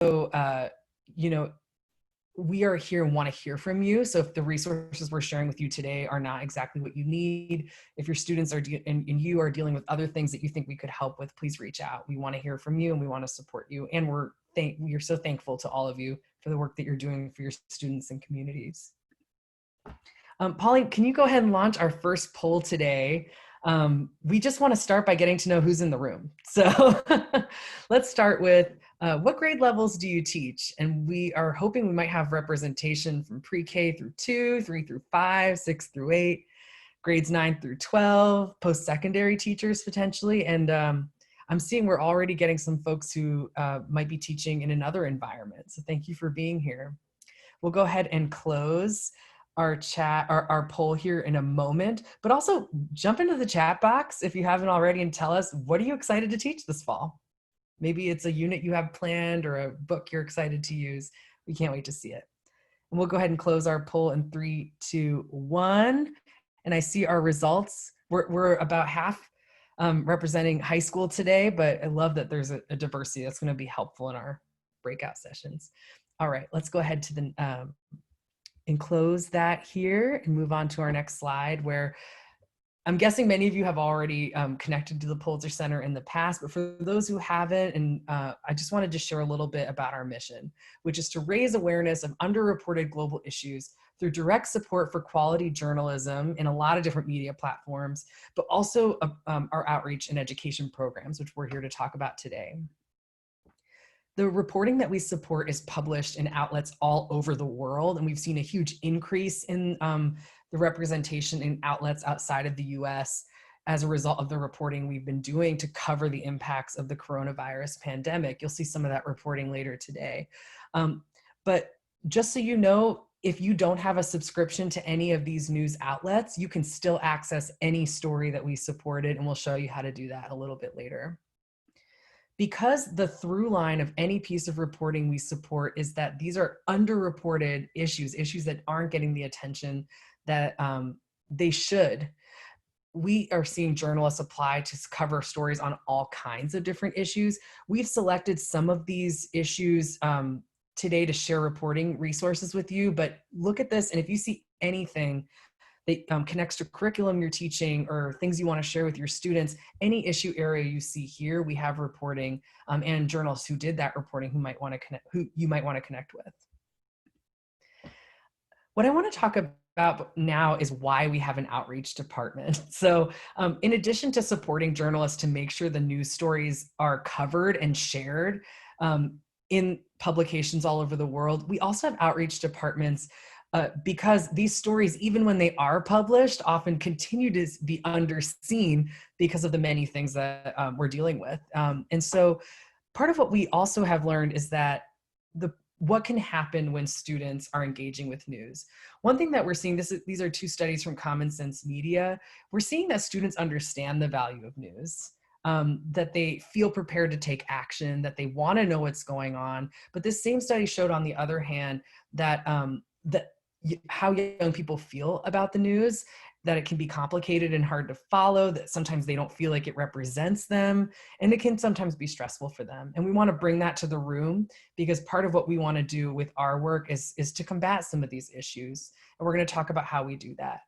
you know, we are here and want to hear from you. So if the resources we're sharing with you today are not exactly what you need, if your students are and you are dealing with other things that you think we could help with, please reach out. We want to hear from you and we want to support you. And we're so thankful to all of you for the work that you're doing for your students and communities. Pauline, can you go ahead and launch our first poll today? We just want to start by getting to know who's in the room. So let's start with what grade levels do you teach? And we are hoping we might have representation from pre-K through 2, 3 through 5, 6 through 8, grades 9 through 12, post-secondary teachers potentially. And I'm seeing we're already getting some folks who might be teaching in another environment. So thank you for being here. We'll go ahead and close our chat, our poll here in a moment, but also jump into the chat box if you haven't already and tell us, what are you excited to teach this fall? Maybe it's a unit you have planned or a book you're excited to use. We can't wait to see it. And we'll go ahead and close our poll in 3, 2, 1. And I see our results. We're about half representing high school today, but I love that there's a diversity that's going to be helpful in our breakout sessions. All right, let's go ahead to the and close that here and move on to our next slide, where I'm guessing many of you have already connected to the Pulitzer Center in the past, but for those who haven't, and I just wanted to share a little bit about our mission, which is to raise awareness of underreported global issues through direct support for quality journalism in a lot of different media platforms, but also our outreach and education programs, which we're here to talk about today. The reporting that we support is published in outlets all over the world, and we've seen a huge increase in the representation in outlets outside of the US as a result of the reporting we've been doing to cover the impacts of the coronavirus pandemic. You'll see some of that reporting later today. But just so you know, if you don't have a subscription to any of these news outlets, you can still access any story that we supported, and we'll show you how to do that a little bit later. Because the through line of any piece of reporting we support is that these are underreported issues that aren't getting the attention that they should. We are seeing journalists apply to cover stories on all kinds of different issues. We've selected some of these issues today to share reporting resources with you, but look at this, and if you see anything that connects to curriculum you're teaching or things you want to share with your students, any issue area you see here, we have reporting and journalists who did that reporting who you might want to connect with. What I want to talk about now is why we have an outreach department. So in addition to supporting journalists to make sure the news stories are covered and shared in publications all over the world, we also have outreach departments because these stories, even when they are published, often continue to be underseen because of the many things that we're dealing with. And so part of what we also have learned is that what can happen when students are engaging with news. One thing that we're seeing, these are 2 studies from Common Sense Media, we're seeing that students understand the value of news. That they feel prepared to take action, that they want to know what's going on. But this same study showed, on the other hand, that how young people feel about the news, that it can be complicated and hard to follow, that sometimes they don't feel like it represents them, and it can sometimes be stressful for them. And we want to bring that to the room, because part of what we want to do with our work is to combat some of these issues. And we're going to talk about how we do that.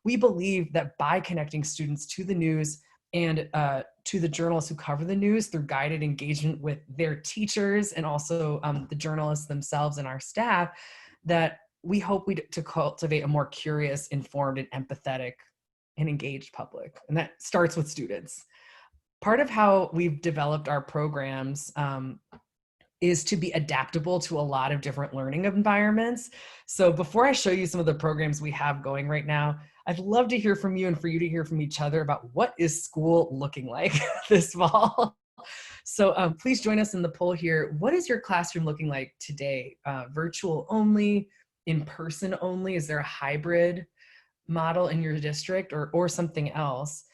We believe that by connecting students to the news and to the journalists who cover the news through guided engagement with their teachers and also the journalists themselves and our staff, that we hope to cultivate a more curious, informed, and empathetic and engaged public. And that starts with students. Part of how we've developed our programs is to be adaptable to a lot of different learning environments. So before I show you some of the programs we have going right now, I'd love to hear from you and for you to hear from each other about what is school looking like this fall. So please join us in the poll here. What is your classroom looking like today? Virtual only? In person only? Is there a hybrid model in your district or something else?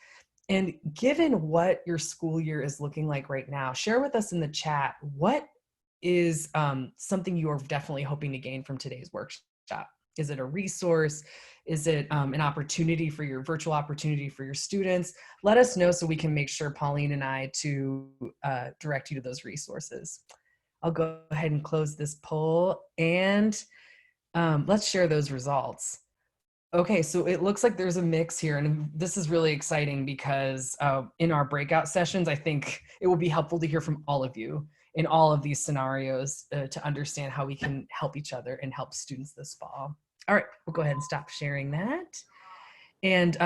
And given what your school year is looking like right now, share with us in the chat, what is something you are definitely hoping to gain from today's workshop? Is it a resource? Is it an opportunity for your virtual opportunity for your students? Let us know so we can make sure Pauline and I to direct you to those resources. I'll go ahead and close this poll, and let's share those results. Okay, so it looks like there's a mix here, and this is really exciting because in our breakout sessions, I think it will be helpful to hear from all of you in all of these scenarios to understand how we can help each other and help students this fall. All right, we'll go ahead and stop sharing that. And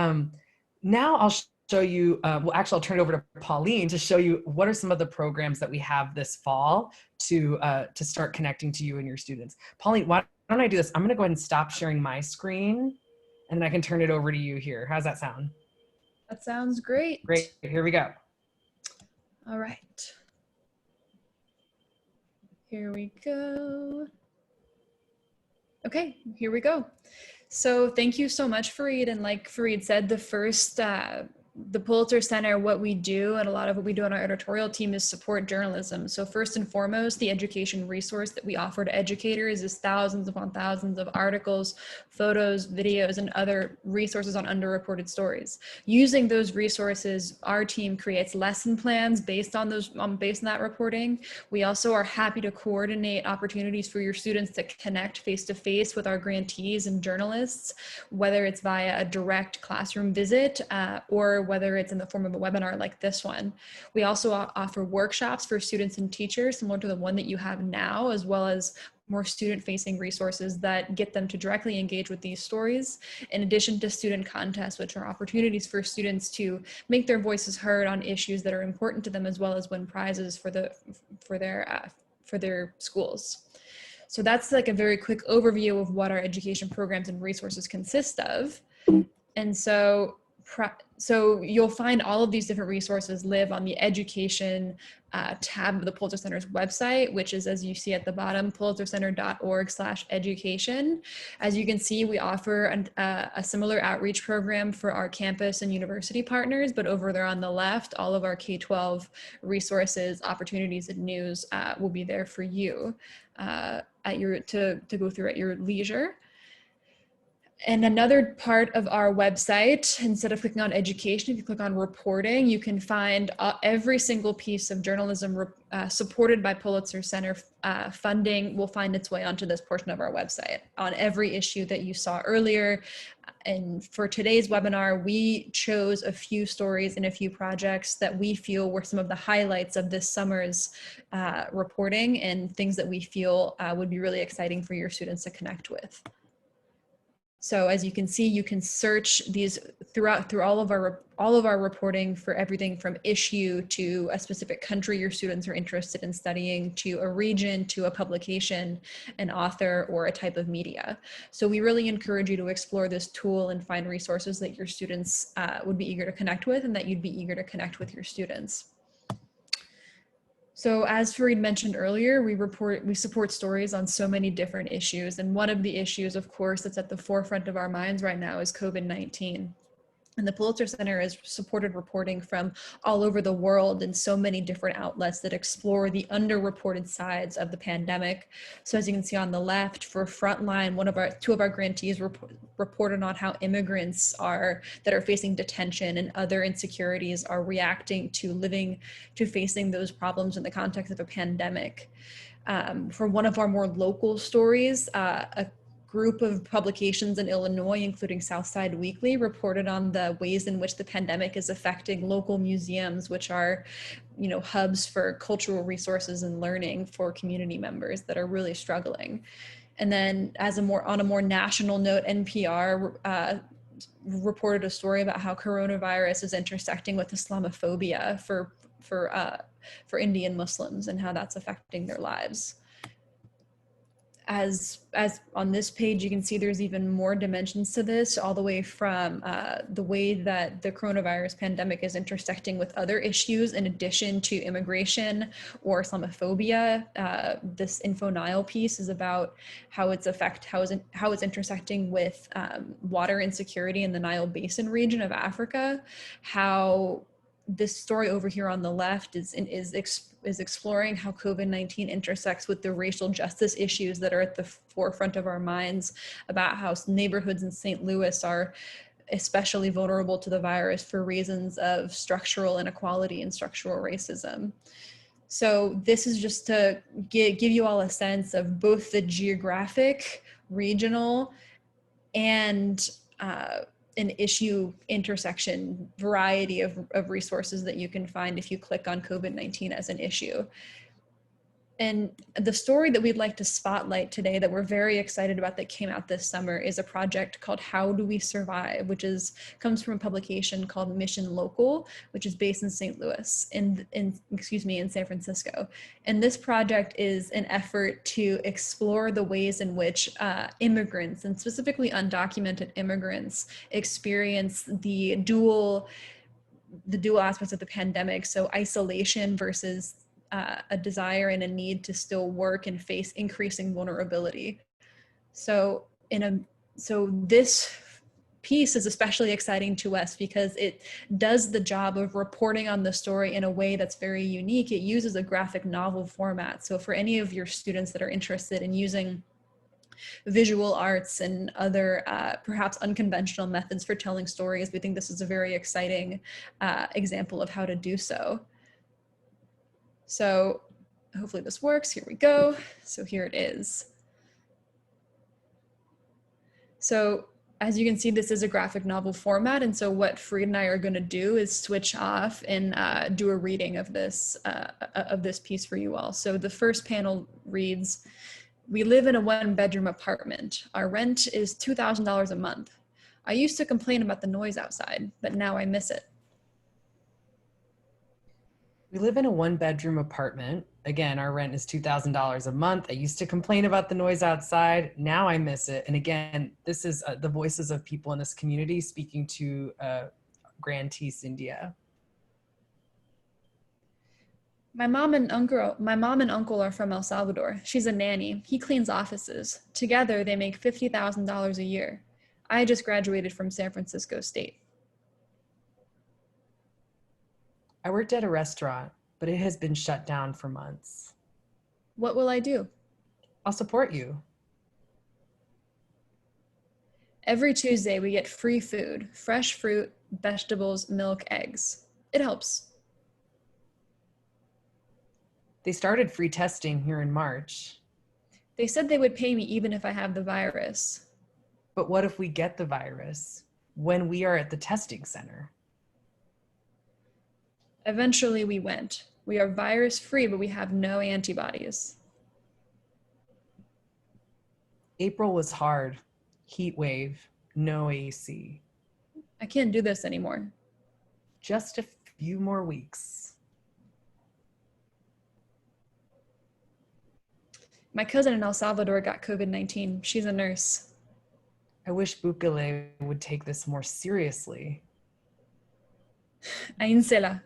now I'll show you, well, actually, I'll turn it over to Pauline to show you what are some of the programs that we have this fall to start connecting to you and your students. Pauline, why don't I do this? I'm gonna go ahead and stop sharing my screen, and then I can turn it over to you here. How's that sound? That sounds great. Great, here we go. All right. Here we go. Okay, here we go. So thank you so much, Fareed. And like Fareed said, the Pulitzer Center, what we do and a lot of what we do on our editorial team is support journalism. So first and foremost, the education resource that we offer to educators is thousands upon thousands of articles, photos, videos, and other resources on underreported stories. Using those resources, our team creates lesson plans based on that reporting. We also are happy to coordinate opportunities for your students to connect face-to-face with our grantees and journalists, whether it's via a direct classroom visit or whether it's in the form of a webinar like this one. We also offer workshops for students and teachers similar to the one that you have now, as well as more student-facing resources that get them to directly engage with these stories, in addition to student contests, which are opportunities for students to make their voices heard on issues that are important to them, as well as win prizes for their schools. So that's like a very quick overview of what our education programs and resources consist of. And so you'll find all of these different resources live on the education tab of the Pulitzer Center's website, which is, as you see at the bottom, pulitzercenter.org/education. As you can see, we offer a similar outreach program for our campus and university partners, but over there on the left, all of our K-12 resources, opportunities, and news will be there for you to go through at your leisure. And another part of our website, instead of clicking on education, if you click on reporting, you can find every single piece of journalism supported by Pulitzer Center funding will find its way onto this portion of our website on every issue that you saw earlier. And for today's webinar, we chose a few stories and a few projects that we feel were some of the highlights of this summer's reporting and things that we feel would be really exciting for your students to connect with. So as you can see, you can search these through all of our reporting for everything from issue to a specific country your students are interested in studying, to a region, to a publication, an author, or a type of media. So we really encourage you to explore this tool and find resources that your students would be eager to connect with, and that you'd be eager to connect with your students. So as Fareed mentioned earlier, we support stories on so many different issues. And one of the issues, of course, that's at the forefront of our minds right now is COVID-19. And the Pulitzer Center has supported reporting from all over the world in so many different outlets that explore the underreported sides of the pandemic. So as you can see on the left, for Frontline, two of our grantees reported on how immigrants that are facing detention and other insecurities are reacting to facing those problems in the context of a pandemic. For one of our more local stories, a group of publications in Illinois, including Southside Weekly, reported on the ways in which the pandemic is affecting local museums, which are, hubs for cultural resources and learning for community members that are really struggling. And then on a more national note, NPR reported a story about how coronavirus is intersecting with Islamophobia for Indian Muslims and how that's affecting their lives. As on this page, you can see there's even more dimensions to this, all the way from the way that the coronavirus pandemic is intersecting with other issues in addition to immigration or Islamophobia. This Info Nile piece is about how it's intersecting with water insecurity in the Nile Basin region of Africa, how this story over here on the left is exploring how COVID-19 intersects with the racial justice issues that are at the forefront of our minds, about how neighborhoods in St. Louis are especially vulnerable to the virus for reasons of structural inequality and structural racism. So this is just to give you all a sense of both the geographic, regional, and an issue intersection variety of resources that you can find if you click on COVID-19 as an issue. And the story that we'd like to spotlight today that we're very excited about that came out this summer is a project called How Do We Survive, which comes from a publication called Mission Local, which is based in St. Louis, in San Francisco. And this project is an effort to explore the ways in which immigrants, and specifically undocumented immigrants, experience the dual aspects of the pandemic. So isolation versus a desire and a need to still work and face increasing vulnerability. So this piece is especially exciting to us because it does the job of reporting on the story in a way that's very unique. It uses a graphic novel format. So for any of your students that are interested in using visual arts and other perhaps unconventional methods for telling stories, we think this is a very exciting example of how to do so. So hopefully this works. Here we go. So here it is. So as you can see, this is a graphic novel format. And so what Fareed and I are going to do is switch off and do a reading of this piece for you all. So the first panel reads, "We live in a one-bedroom apartment. Our rent is $2,000 a month. I used to complain about the noise outside, but now I miss it. We live in a one-bedroom apartment. Again, our rent is $2,000 a month. I used to complain about the noise outside. Now I miss it." And again, this is the voices of people in this community speaking to grantee Cynthia. My mom and uncle are from El Salvador. She's a nanny. He cleans offices. Together, they make $50,000 a year. I just graduated from San Francisco State. I worked at a restaurant, but it has been shut down for months. What will I do? I'll support you. Every Tuesday, we get free food, fresh fruit, vegetables, milk, eggs. It helps. They started free testing here in March. They said they would pay me even if I have the virus. But what if we get the virus when we are at the testing center? Eventually, we went. We are virus-free, but we have no antibodies. April was hard. Heat wave, no AC. I can't do this anymore. Just a few more weeks. My cousin in El Salvador got COVID-19. She's a nurse. I wish Bukele would take this more seriously. Ainsela.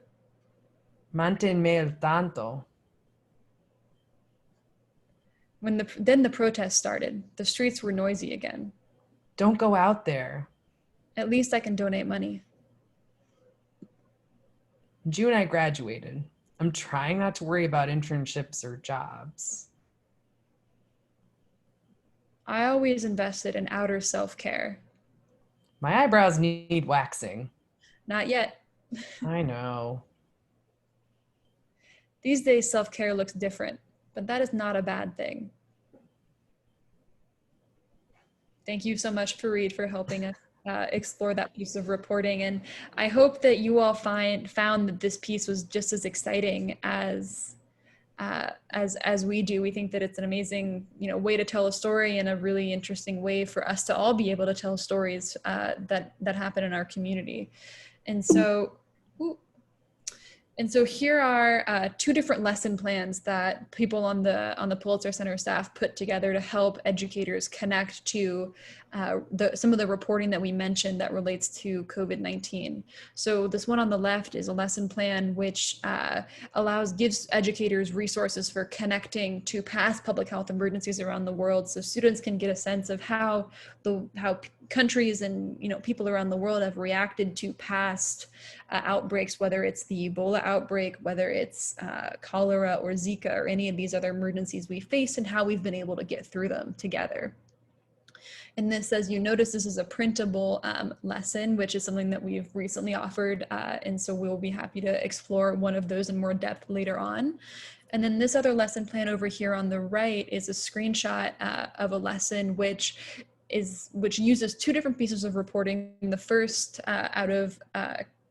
Manténme al tanto. Then the protests started. The streets were noisy again. Don't go out there. At least I can donate money. June, I graduated. I'm trying not to worry about internships or jobs. I always invested in outer self-care. My eyebrows need waxing. Not yet. I know. These days, self-care looks different, but that is not a bad thing. Thank you so much, Fareed, for helping us explore that piece of reporting. And I hope that you all found that this piece was just as exciting as we do. We think that it's an amazing, way to tell a story, and a really interesting way for us to all be able to tell stories that happen in our community. And so here are two different lesson plans that people on the Pulitzer Center staff put together to help educators connect to some of the reporting that we mentioned that relates to COVID-19. So this one on the left is a lesson plan which gives educators resources for connecting to past public health emergencies around the world, so students can get a sense of how countries and people around the world have reacted to past outbreaks, whether it's the Ebola outbreak, whether it's cholera or Zika or any of these other emergencies we face, and how we've been able to get through them together. And this, as you notice, this is a printable lesson, which is something that we've recently offered. And so we'll be happy to explore one of those in more depth later on. And then this other lesson plan over here on the right is a screenshot of a lesson which uses two different pieces of reporting. The first out of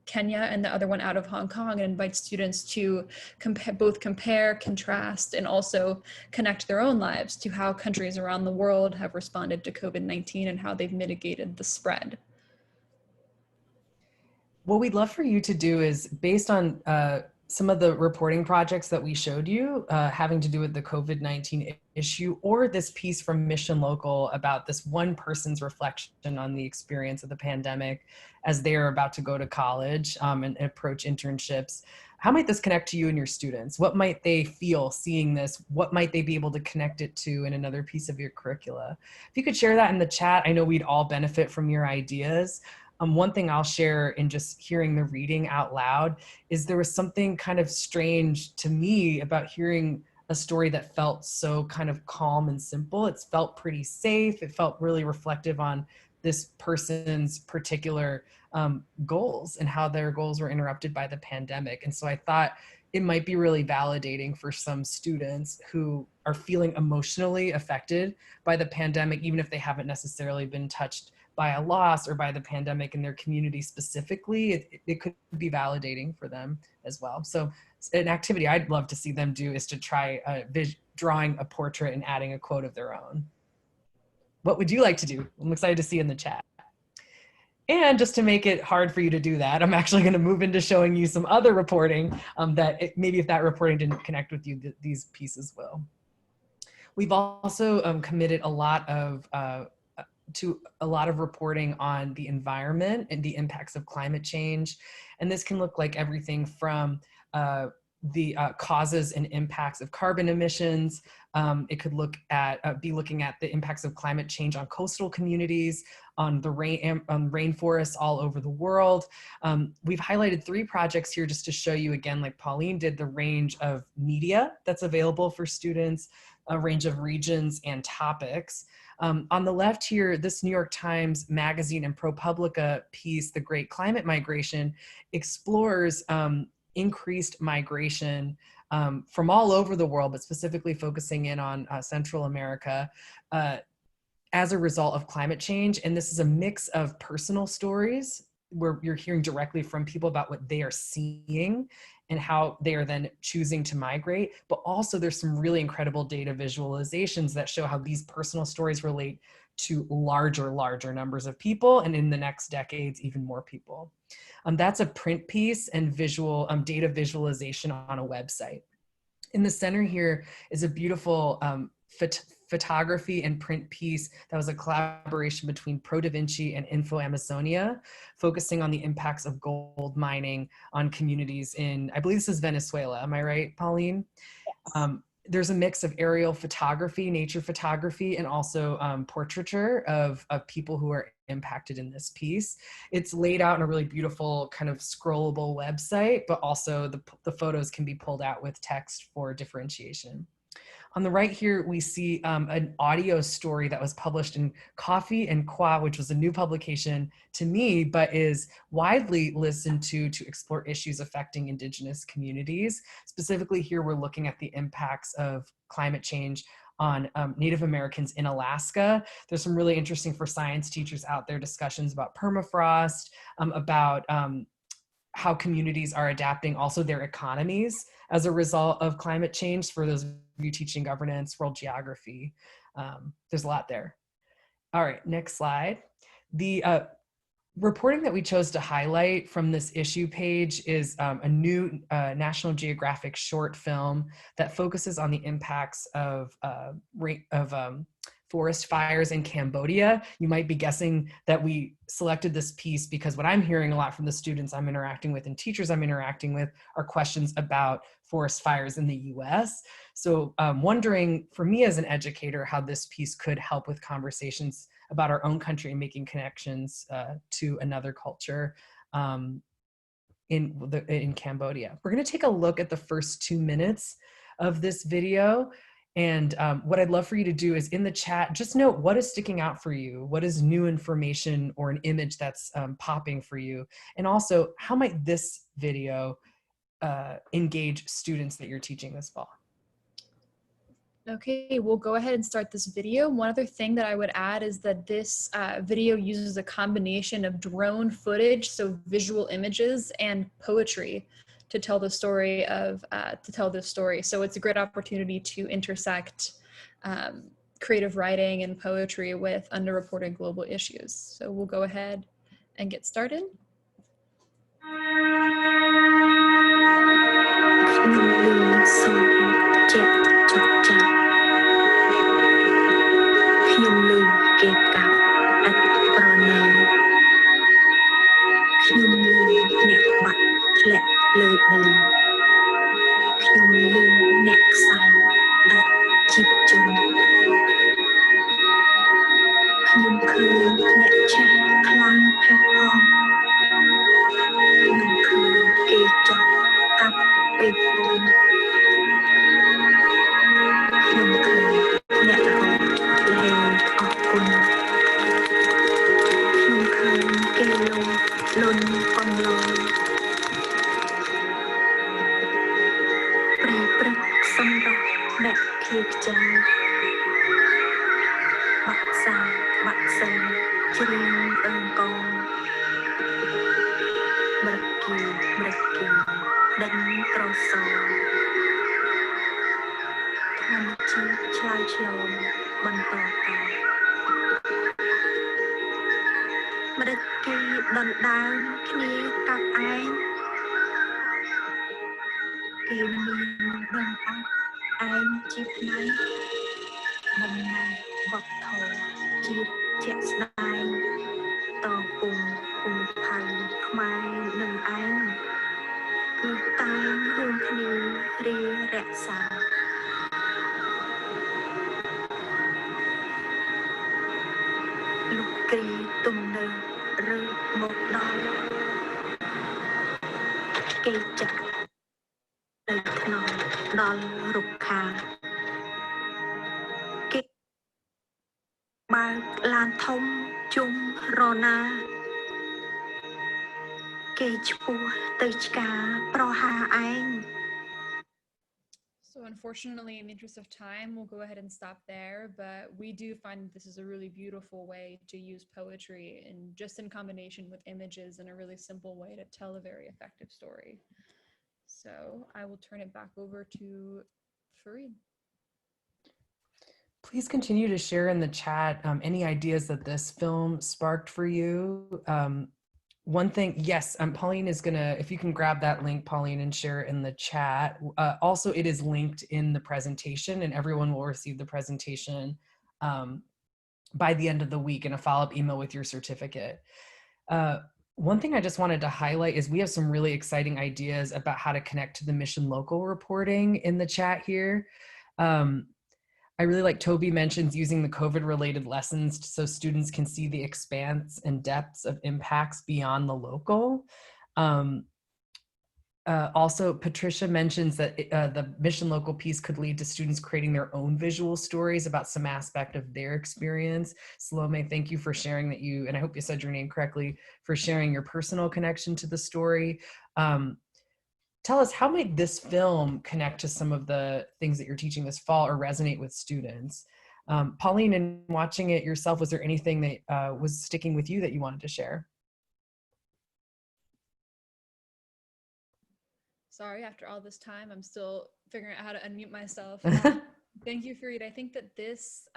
Kenya and the other one out of Hong Kong, and invites students to compare, contrast, and also connect their own lives to how countries around the world have responded to COVID-19 and how they've mitigated the spread. What we'd love for you to do is, based on some of the reporting projects that we showed you having to do with the COVID-19 issue, or this piece from Mission Local about this one person's reflection on the experience of the pandemic as they're about to go to college and approach internships. How might this connect to you and your students? What might they feel seeing this? What might they be able to connect it to in another piece of your curricula? If you could share that in the chat, I know we'd all benefit from your ideas. One thing I'll share in just hearing the reading out loud is there was something kind of strange to me about hearing a story that felt so kind of calm and simple. It felt pretty safe. It felt really reflective on this person's particular goals and how their goals were interrupted by the pandemic. And so I thought it might be really validating for some students who are feeling emotionally affected by the pandemic, even if they haven't necessarily been touched by a loss or by the pandemic in their community specifically. It could be validating for them as well. So an activity I'd love to see them do is to try drawing a portrait and adding a quote of their own. What would you like to do? I'm excited to see in the chat. And just to make it hard for you to do that, I'm actually going to move into showing you some other reporting maybe if that reporting didn't connect with you, these pieces will. We've also committed a lot of reporting on the environment and the impacts of climate change. And this can look like everything from the causes and impacts of carbon emissions. It could be looking at the impacts of climate change on coastal communities, on the rainforests all over the world. We've highlighted 3 projects here just to show you again, like Pauline did, the range of media that's available for students, a range of regions and topics. On the left here, this New York Times Magazine and ProPublica piece, The Great Climate Migration, explores increased migration from all over the world, but specifically focusing in on Central America as a result of climate change. And this is a mix of personal stories where you're hearing directly from people about what they are seeing and how they are then choosing to migrate. But also there's some really incredible data visualizations that show how these personal stories relate to larger numbers of people, and in the next decades, even more people. That's a print piece and visual data visualization on a website. In the center here is a beautiful photography and print piece that was a collaboration between Pro Da Vinci and Info Amazonia, focusing on the impacts of gold mining on communities in, I believe this is Venezuela. Am I right, Pauline? Yes. There's a mix of aerial photography, nature photography, and also portraiture of people who are impacted in this piece. It's laid out in a really beautiful kind of scrollable website, but also the photos can be pulled out with text for differentiation. On the right here, we see an audio story that was published in Coffee and Qua, which was a new publication to me, but is widely listened to explore issues affecting Indigenous communities. Specifically here, we're looking at the impacts of climate change on Native Americans in Alaska. There's some really interesting, for science teachers out there, discussions about permafrost, about how communities are adapting also their economies as a result of climate change. For those of you teaching governance, world geography, there's a lot there. All right, next slide. The reporting that we chose to highlight from this issue page is a new National Geographic short film that focuses on the impacts of forest fires in Cambodia. You might be guessing that we selected this piece because what I'm hearing a lot from the students I'm interacting with and teachers I'm interacting with are questions about forest fires in the US. So wondering, for me as an educator, how this piece could help with conversations about our own country and making connections to another culture in Cambodia. We're gonna take a look at the first 2 minutes of this video. And what I'd love for you to do is in the chat, just note what is sticking out for you, what is new information or an image that's popping for you, and also how might this video engage students that you're teaching this fall. Okay, we'll go ahead and start this video. One other thing that I would add is that this video uses a combination of drone footage, so visual images, and poetry to tell the story of, So it's a great opportunity to intersect creative writing and poetry with underreported global issues. So we'll go ahead and get started. ខ្ញុំលឺគេកាប់ឥតប្រណីខ្ញុំលឺអ្នកបាក់ធ្លាក់លើដីខ្ញុំលឺអ្នកខ្សោយដាច់ជីវជនខ្ញុំឃើញអ្នកឆេះខ្លាំងផេះផងខ្ញុំឃើញគេចោះកាប់ពេកបង ខ្ញុំឃើញអ្នករត់លែងអរគុណខ្ញុំឃើញគេលុនកំឡុងព្រៃព្រឹកសម្រាប់អ្នកភៀកចាយបាក់សាបាក់សិនជ្រៀងអើងកងម្រឹកគីដេញក្រសោធម្មជាតិឆ្លើយឆ្លងបន្តតែម្រឹកគីដណ្ដើមគ្នាកាប់ឯងគេមានដឹងអត់ឯងជាផ្នែកបំណែកវប្បធម៌ជាតិជាក់ស្ដែងតពុំភូមិផៅខ្មែរនឹងឯងគឺតែងរួមគ្នារៀបរក្សាលោកគ្រីទំនើបរើមកដល់គេចាក់ទៅក្នុងដល់រុក្ខាគេបើកឡានធំជុំរណាគេឈ្មោះទៅឆ្កាប្រហាឯង So unfortunately, in the interest of time, we'll go ahead and stop there, but we do find this is a really beautiful way to use poetry and just in combination with images in a really simple way to tell a very effective story. So I will turn it back over to Fareed. Please continue to share in the chat any ideas that this film sparked for you. One thing, yes, Pauline is gonna, if you can grab that link, Pauline, and share it in the chat. Also, it is linked in the presentation and everyone will receive the presentation by the end of the week in a follow-up email with your certificate. One thing I just wanted to highlight is we have some really exciting ideas about how to connect to the mission local reporting in the chat here. I really like Toby mentions using the COVID-related lessons so students can see the expanse and depths of impacts beyond the local. Also, Patricia mentions that the mission local piece could lead to students creating their own visual stories about some aspect of their experience. Salome, thank you for sharing that and I hope you said your name correctly, for sharing your personal connection to the story. Tell us, how might this film connect to some of the things that you're teaching this fall or resonate with students? Pauline, in watching it yourself, was there anything that was sticking with you that you wanted to share? Sorry, after all this time, I'm still figuring out how to unmute myself. Thank you, Fareed. I think that this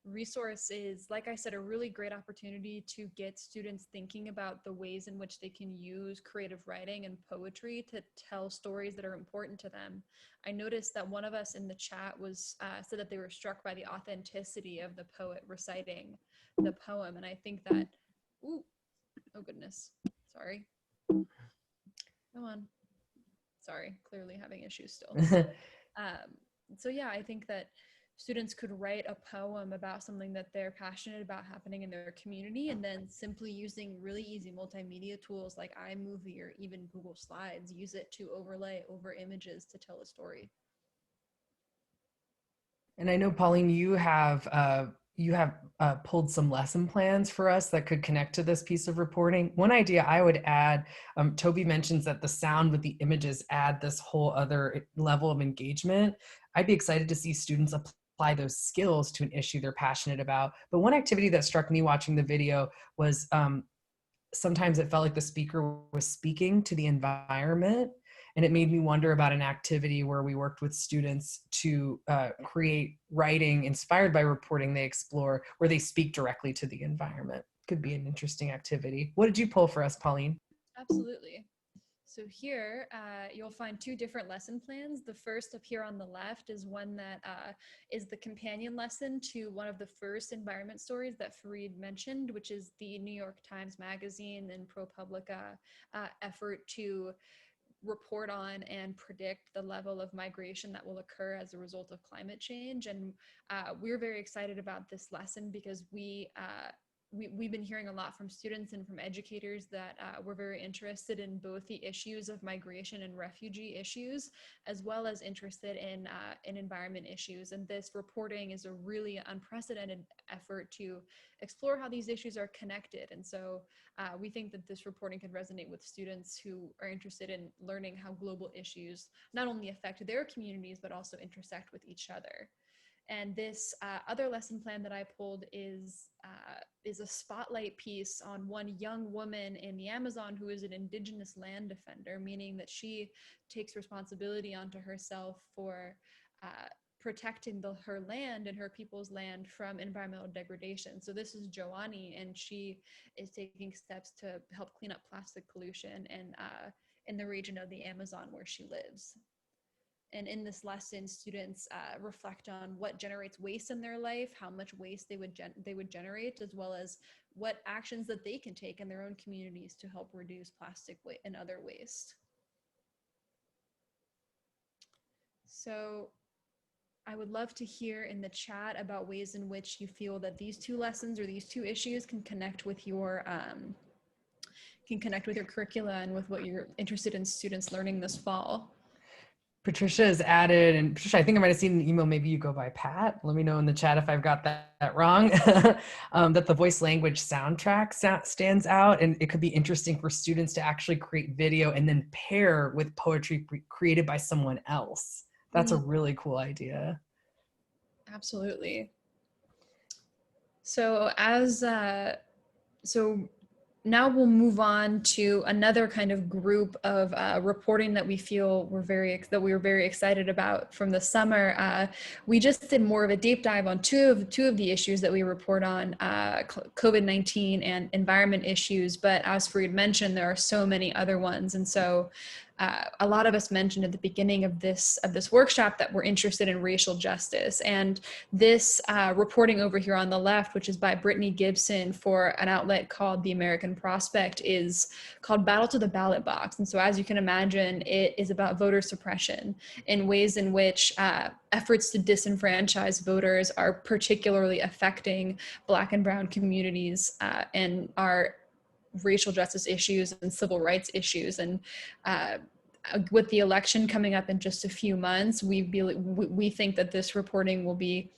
resource is, like I said, a really great opportunity to get students thinking about the ways in which they can use creative writing and poetry to tell stories that are important to them. I noticed that one of us in the chat said that they were struck by the authenticity of the poet reciting the poem. And I think that, oh goodness, sorry. Come on. Sorry, clearly having issues still. So yeah, I think that students could write a poem about something that they're passionate about happening in their community, and then simply using really easy multimedia tools like iMovie or even Google Slides, use it to overlay over images to tell a story. And I know, Pauline, you have pulled some lesson plans for us that could connect to this piece of reporting. One idea I would add, Toby mentions that the sound with the images add this whole other level of engagement. I'd be excited to see students apply those skills to an issue they're passionate about. But one activity that struck me watching the video was sometimes it felt like the speaker was speaking to the environment. And it made me wonder about an activity where we worked with students to create writing inspired by reporting they explore, where they speak directly to the environment. Could be an interesting activity. What did you pull for us, Pauline? Absolutely. So here, you'll find two different lesson plans. The first up here on the left is one that is the companion lesson to one of the first environment stories that Fareed mentioned, which is the New York Times Magazine and ProPublica effort to report on and predict the level of migration that will occur as a result of climate change. And we're very excited about this lesson because we've been hearing a lot from students and from educators that we're very interested in both the issues of migration and refugee issues, as well as interested in environment issues. And this reporting is a really unprecedented effort to explore how these issues are connected. And so we think that this reporting could resonate with students who are interested in learning how global issues not only affect their communities, but also intersect with each other. And this other lesson plan that I pulled is a spotlight piece on one young woman in the Amazon who is an indigenous land defender, meaning that she takes responsibility onto herself for protecting her land and her people's land from environmental degradation. So this is Joanie, and she is taking steps to help clean up plastic pollution in the region of the Amazon where she lives. And in this lesson, students reflect on what generates waste in their life, how much waste they would generate, as well as what actions that they can take in their own communities to help reduce plastic waste and other waste. So I would love to hear in the chat about ways in which you feel that these two lessons or these two issues can connect with your curricula and with what you're interested in students learning this fall. Patricia has added, and Patricia, I think I might have seen an email, maybe you go by Pat. Let me know in the chat if I've got that wrong, that the voice language soundtrack stands out, and it could be interesting for students to actually create video and then pair with poetry created by someone else. That's a really cool idea. Absolutely. So now we'll move on to another kind of group of reporting that we feel we were very excited about from the summer. We just did more of a deep dive on two of the issues that we report on, COVID-19 and environment issues. But as Fareed mentioned, there are so many other ones, and so a lot of us mentioned at the beginning of this workshop that we're interested in racial justice. And this reporting over here on the left, which is by Brittany Gibson for an outlet called The American Prospect, is called Battle to the Ballot Box. And so as you can imagine, it is about voter suppression in ways in which efforts to disenfranchise voters are particularly affecting Black and Brown communities and are racial justice issues and civil rights issues. And with the election coming up in just a few months, we think that this reporting will be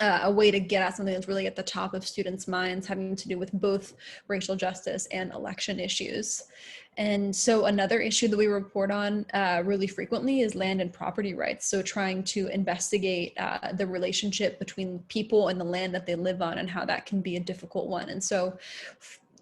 a way to get at something that's really at the top of students' minds, having to do with both racial justice and election issues. And so another issue that we report on really frequently is land and property rights. So trying to investigate the relationship between people and the land that they live on and how that can be a difficult one. And so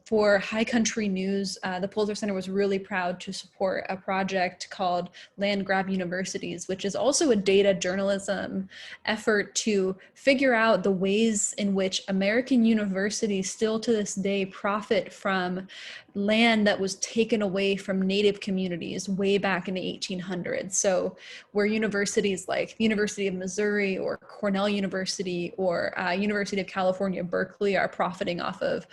for High Country News, the Pulitzer Center was really proud to support a project called Land Grab Universities, which is also a data journalism effort to figure out the ways in which American universities still to this day profit from land that was taken away from Native communities way back in the 1800s. So where universities like the University of Missouri or Cornell University or University of California, Berkeley are profiting off of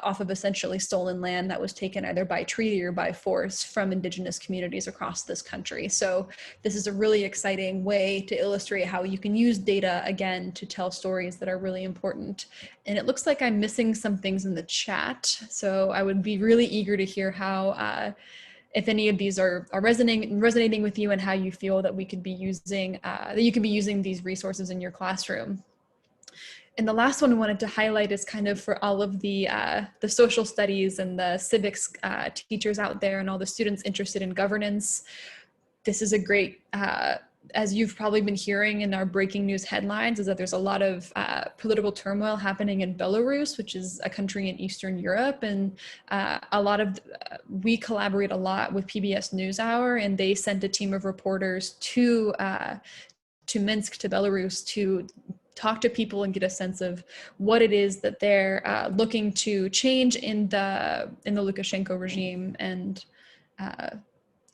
off of essentially stolen land that was taken either by treaty or by force from indigenous communities across this country. So this is a really exciting way to illustrate how you can use data again to tell stories that are really important. And it looks like I'm missing some things in the chat. So I would be really eager to hear how if any of these are resonating with you and how you feel that we could be using, that you could be using these resources in your classroom. And the last one I wanted to highlight is kind of for all of the social studies and the civics teachers out there and all the students interested in governance. This is a great, as you've probably been hearing in our breaking news headlines, is that there's a lot of political turmoil happening in Belarus, which is a country in Eastern Europe. And we collaborate a lot with PBS NewsHour, and they sent a team of reporters to Minsk, to Belarus, to talk to people and get a sense of what it is that they're looking to change in the Lukashenko regime. And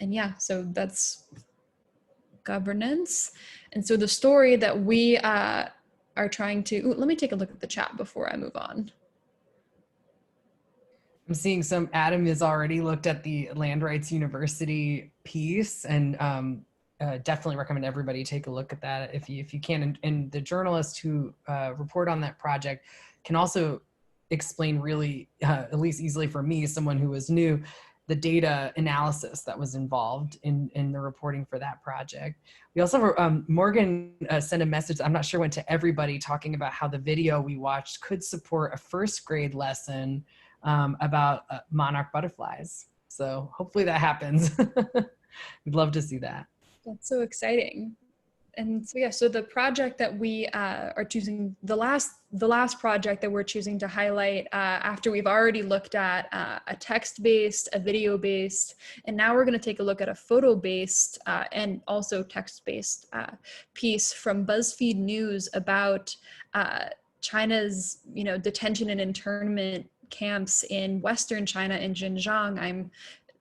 yeah, so that's governance. And so the story that we are trying to, let me take a look at the chat before I move on. I'm seeing Adam has already looked at the Land Rights University piece, and definitely recommend everybody take a look at that if you can. And the journalists who report on that project can also explain really, at least easily for me, someone who was new, the data analysis that was involved in the reporting for that project. We also have, Morgan sent a message, I'm not sure went to everybody, talking about how the video we watched could support a first grade lesson about monarch butterflies. So hopefully that happens. We'd love to see that. That's so exciting. And so, yeah, so the project that we are choosing, the last project that we're choosing to highlight after we've already looked at a text-based, a video-based, and now we're going to take a look at a photo-based and also text-based piece from BuzzFeed News about China's, detention and internment camps in Western China in Xinjiang. I'm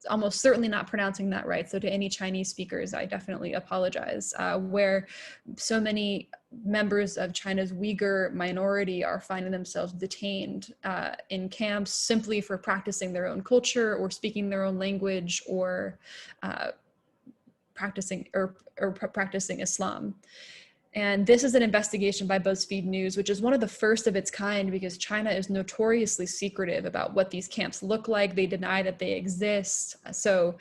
almost certainly not pronouncing that right. So to any Chinese speakers, I definitely apologize, where so many members of China's Uyghur minority are finding themselves detained in camps simply for practicing their own culture or speaking their own language or practicing Islam. And this is an investigation by BuzzFeed News, which is one of the first of its kind because China is notoriously secretive about what these camps look like. They deny that they exist. So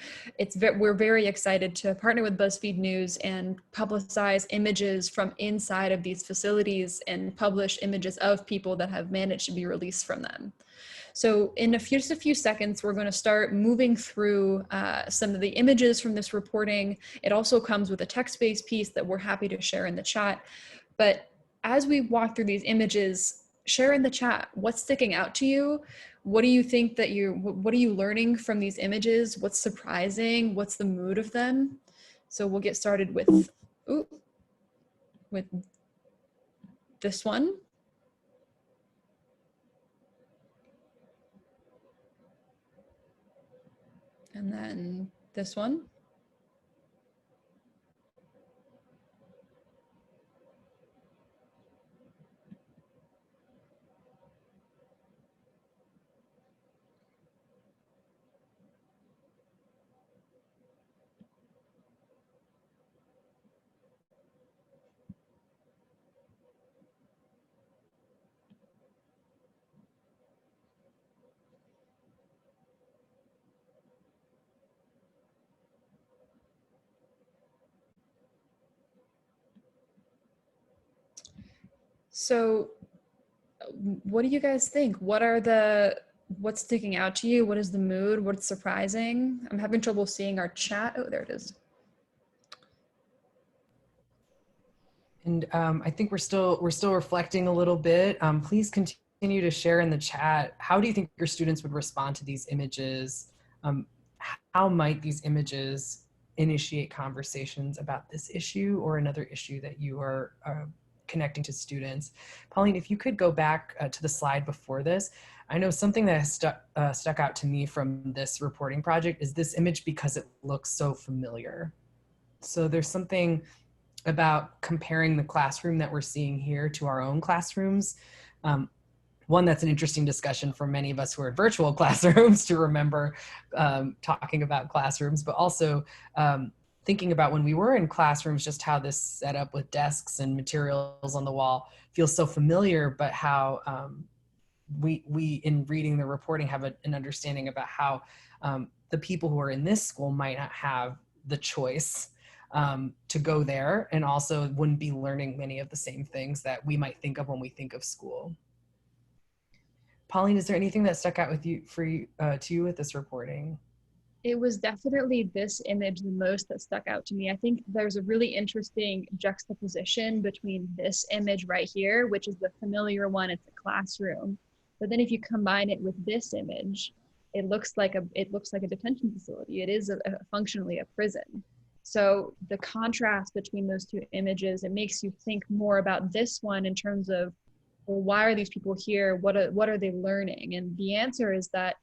we're very excited to partner with BuzzFeed News and publicize images from inside of these facilities and publish images of people that have managed to be released from them. So in just a few seconds, we're going to start moving through some of the images from this reporting. It also comes with a text-based piece that we're happy to share in the chat. But as we walk through these images, share in the chat what's sticking out to you. What do you think that what are you learning from these images? What's surprising? What's the mood of them? So we'll get started with this one. And then this one. So what do you guys think? What's sticking out to you? What is the mood? What's surprising? I'm having trouble seeing our chat. Oh, there it is. And I think we're still reflecting a little bit. Please continue to share in the chat. How do you think your students would respond to these images? How might these images initiate conversations about this issue or another issue that you are connecting to students? Pauline, if you could go back to the slide before this. I know something that has stuck out to me from this reporting project is this image because it looks so familiar. So there's something about comparing the classroom that we're seeing here to our own classrooms. One, that's an interesting discussion for many of us who are in virtual classrooms to remember talking about classrooms, but also thinking about when we were in classrooms, just how this setup with desks and materials on the wall feels so familiar, but how we in reading the reporting have an understanding about how the people who are in this school might not have the choice to go there, and also wouldn't be learning many of the same things that we might think of when we think of school. Pauline, is there anything that stuck out with you to you with this reporting? It was definitely this image the most that stuck out to me. I think there's a really interesting juxtaposition between this image right here, which is the familiar one, it's a classroom. But then if you combine it with this image, it looks like a detention facility. It is functionally a prison. So the contrast between those two images, it makes you think more about this one in terms of, well, why are these people here? What are they learning? And the answer is that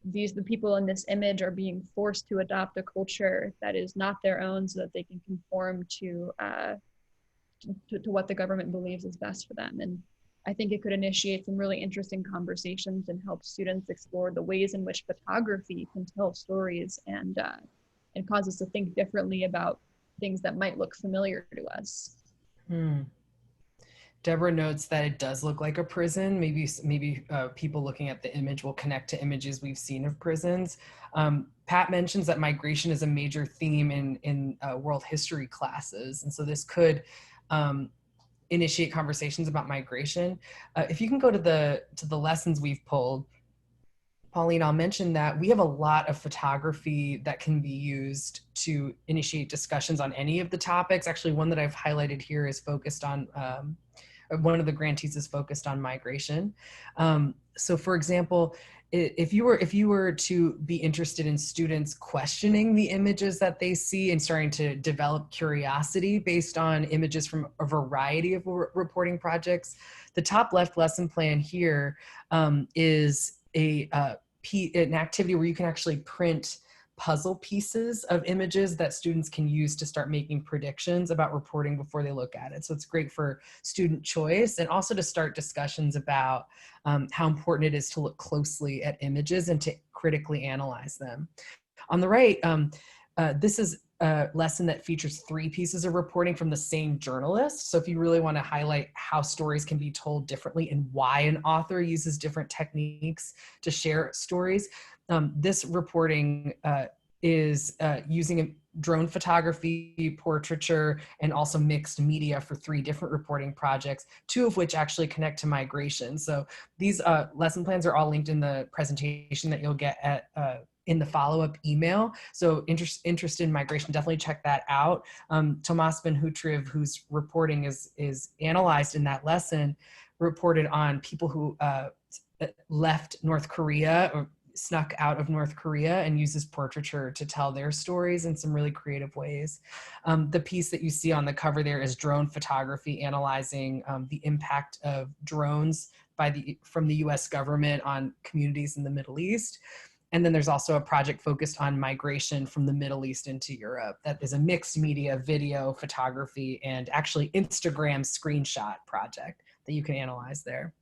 the people in this image are being forced to adopt a culture that is not their own so that they can conform to what the government believes is best for them. And I think it could initiate some really interesting conversations and help students explore the ways in which photography can tell stories and cause us to think differently about things that might look familiar to us. Deborah notes that it does look like a prison. Maybe people looking at the image will connect to images we've seen of prisons. Pat mentions that migration is a major theme in world history classes. And so this could initiate conversations about migration. If you can go to the lessons we've pulled, Pauline, I'll mention that we have a lot of photography that can be used to initiate discussions on any of the topics. Actually, one that I've highlighted here is focused on, one of the grantees is focused on migration. So for example, if you were to be interested in students questioning the images that they see and starting to develop curiosity based on images from a variety of reporting projects, the top left lesson plan here is an activity where you can actually print puzzle pieces of images that students can use to start making predictions about reporting before they look at it. So it's great for student choice and also to start discussions about how important it is to look closely at images and to critically analyze them. On the right, this is a lesson that features 3 pieces of reporting from the same journalist. So if you really want to highlight how stories can be told differently and why an author uses different techniques to share stories, this reporting is using drone photography, portraiture, and also mixed media for 3 different reporting projects, 2 of which actually connect to migration. So these lesson plans are all linked in the presentation that you'll get at in the follow-up email. So interested in migration, definitely check that out. Tomas Ben Hutriv, whose reporting is analyzed in that lesson, reported on people who left North Korea or snuck out of North Korea and uses portraiture to tell their stories in some really creative ways. The piece that you see on the cover there is drone photography analyzing the impact of drones from the US government on communities in the Middle East. And then there's also a project focused on migration from the Middle East into Europe. That is a mixed media, video, photography, and actually Instagram screenshot project that you can analyze there.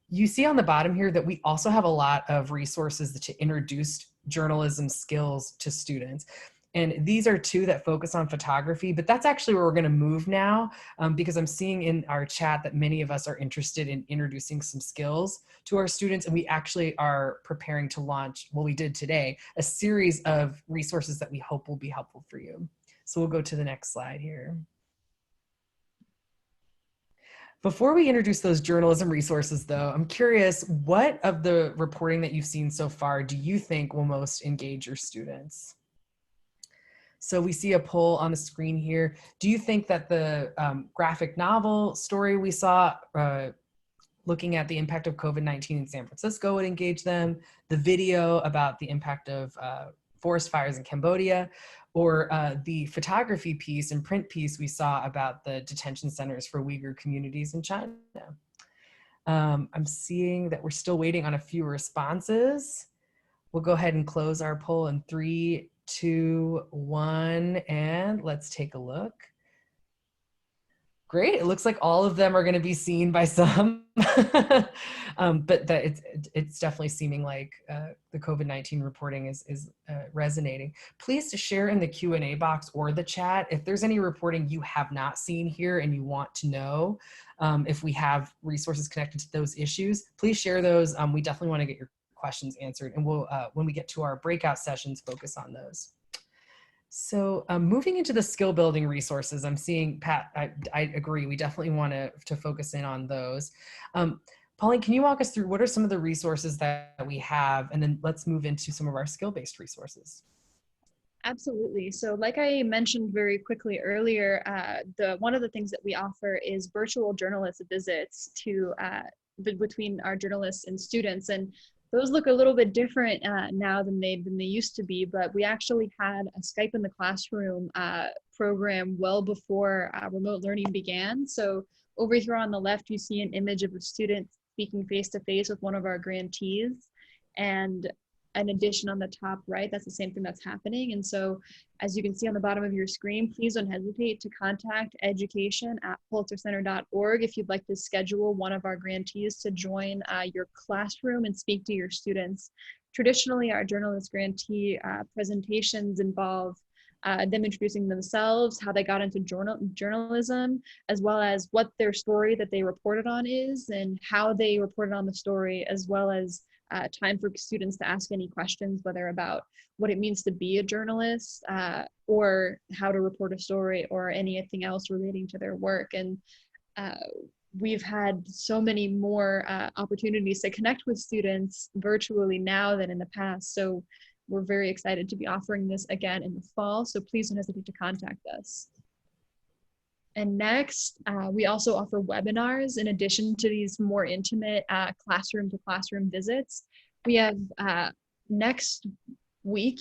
You see on the bottom here that we also have a lot of resources to introduce journalism skills to students. And these are 2 that focus on photography, but that's actually where we're going to move now because I'm seeing in our chat that many of us are interested in introducing some skills to our students. And we actually are preparing to launch, well, we did today, a series of resources that we hope will be helpful for you. So we'll go to the next slide here. Before we introduce those journalism resources, though, I'm curious, what of the reporting that you've seen so far do you think will most engage your students? So we see a poll on the screen here. Do you think that the graphic novel story we saw looking at the impact of COVID-19 in San Francisco would engage them? The video about the impact of forest fires in Cambodia, or the photography piece and print piece we saw about the detention centers for Uyghur communities in China? I'm seeing that we're still waiting on a few responses. We'll go ahead and close our poll in 3, 2, 1, and let's take a look. Great, it looks like all of them are going to be seen by some, but that it's definitely seeming like the COVID-19 reporting is resonating. Please share in the Q&A box or the chat if there's any reporting you have not seen here and you want to know if we have resources connected to those issues. Please share those. We definitely want to get your questions answered. And we'll, when we get to our breakout sessions, focus on those. So moving into the skill building resources, I'm seeing, Pat, I agree, we definitely want to focus in on those. Pauline, can you walk us through what are some of the resources that we have? And then let's move into some of our skill-based resources. Absolutely. So like I mentioned very quickly earlier, one of the things that we offer is virtual journalist visits to between our journalists and students. And those look a little bit different now than they used to be, but we actually had a Skype in the Classroom program well before remote learning began. So over here on the left, you see an image of a student speaking face-to-face with one of our grantees. And in addition, on the top right, that's the same thing that's happening. And so as you can see on the bottom of your screen, please don't hesitate to contact education@pulitzercenter.org if you'd like to schedule one of our grantees to join your classroom and speak to your students. Traditionally, our journalist grantee presentations involve them introducing themselves, how they got into journalism, as well as what their story that they reported on is and how they reported on the story, as well as time for students to ask any questions, whether about what it means to be a journalist or how to report a story or anything else relating to their work. And we've had so many more opportunities to connect with students virtually now than in the past. So we're very excited to be offering this again in the fall. So please don't hesitate to contact us. And next, we also offer webinars in addition to these more intimate classroom to classroom visits. We have next week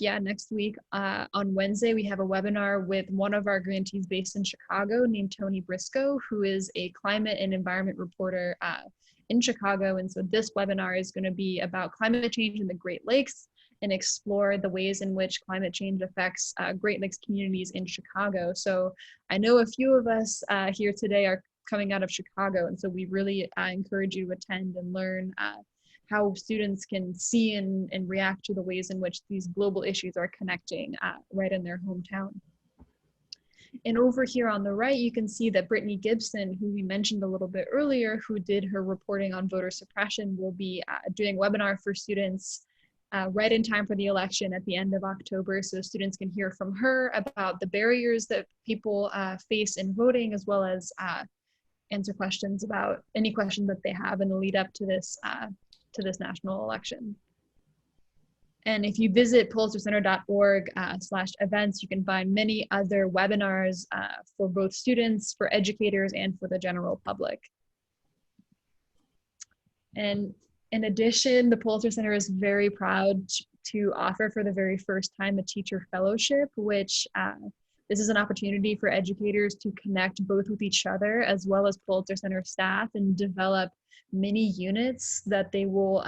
on Wednesday, we have a webinar with one of our grantees based in Chicago named Tony Briscoe, who is a climate and environment reporter in Chicago. And so this webinar is going to be about climate change in the Great Lakes and explore the ways in which climate change affects Great Lakes communities in Chicago. So I know a few of us here today are coming out of Chicago, and so we really encourage you to attend and learn how students can see and react to the ways in which these global issues are connecting right in their hometown. And over here on the right, you can see that Brittany Gibson, who we mentioned a little bit earlier, who did her reporting on voter suppression, will be doing a webinar for students right in time for the election at the end of October, so students can hear from her about the barriers that people face in voting, as well as answer questions about any question that they have in the lead up to this national election. And if you visit pulitzercenter.org/events, you can find many other webinars for both students, for educators, and for the general public. And in addition, the Pulitzer Center is very proud to offer for the very first time a teacher fellowship, which this is an opportunity for educators to connect both with each other as well as Pulitzer Center staff and develop mini units that they will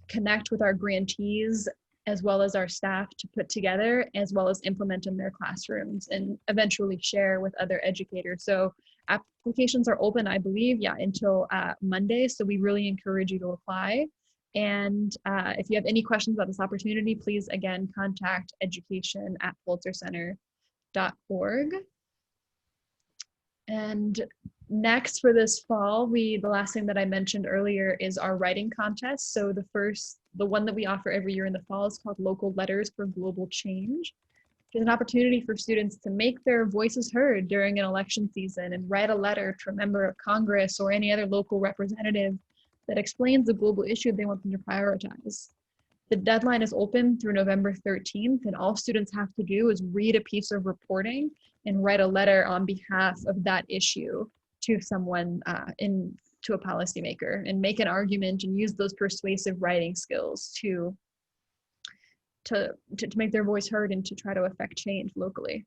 connect with our grantees as well as our staff to put together, as well as implement in their classrooms and eventually share with other educators. So applications are open, I believe, until Monday. So we really encourage you to apply. And if you have any questions about this opportunity, please again contact education@pulitzercenter.org. And next for this fall, the last thing that I mentioned earlier is our writing contest. So the one that we offer every year in the fall is called Local Letters for Global Change. It's an opportunity for students to make their voices heard during an election season and write a letter to a member of Congress or any other local representative that explains the global issue they want them to prioritize. The deadline is open through November 13th, and all students have to do is read a piece of reporting and write a letter on behalf of that issue to someone, to a policymaker, and make an argument and use those persuasive writing skills to make their voice heard and to try to affect change locally.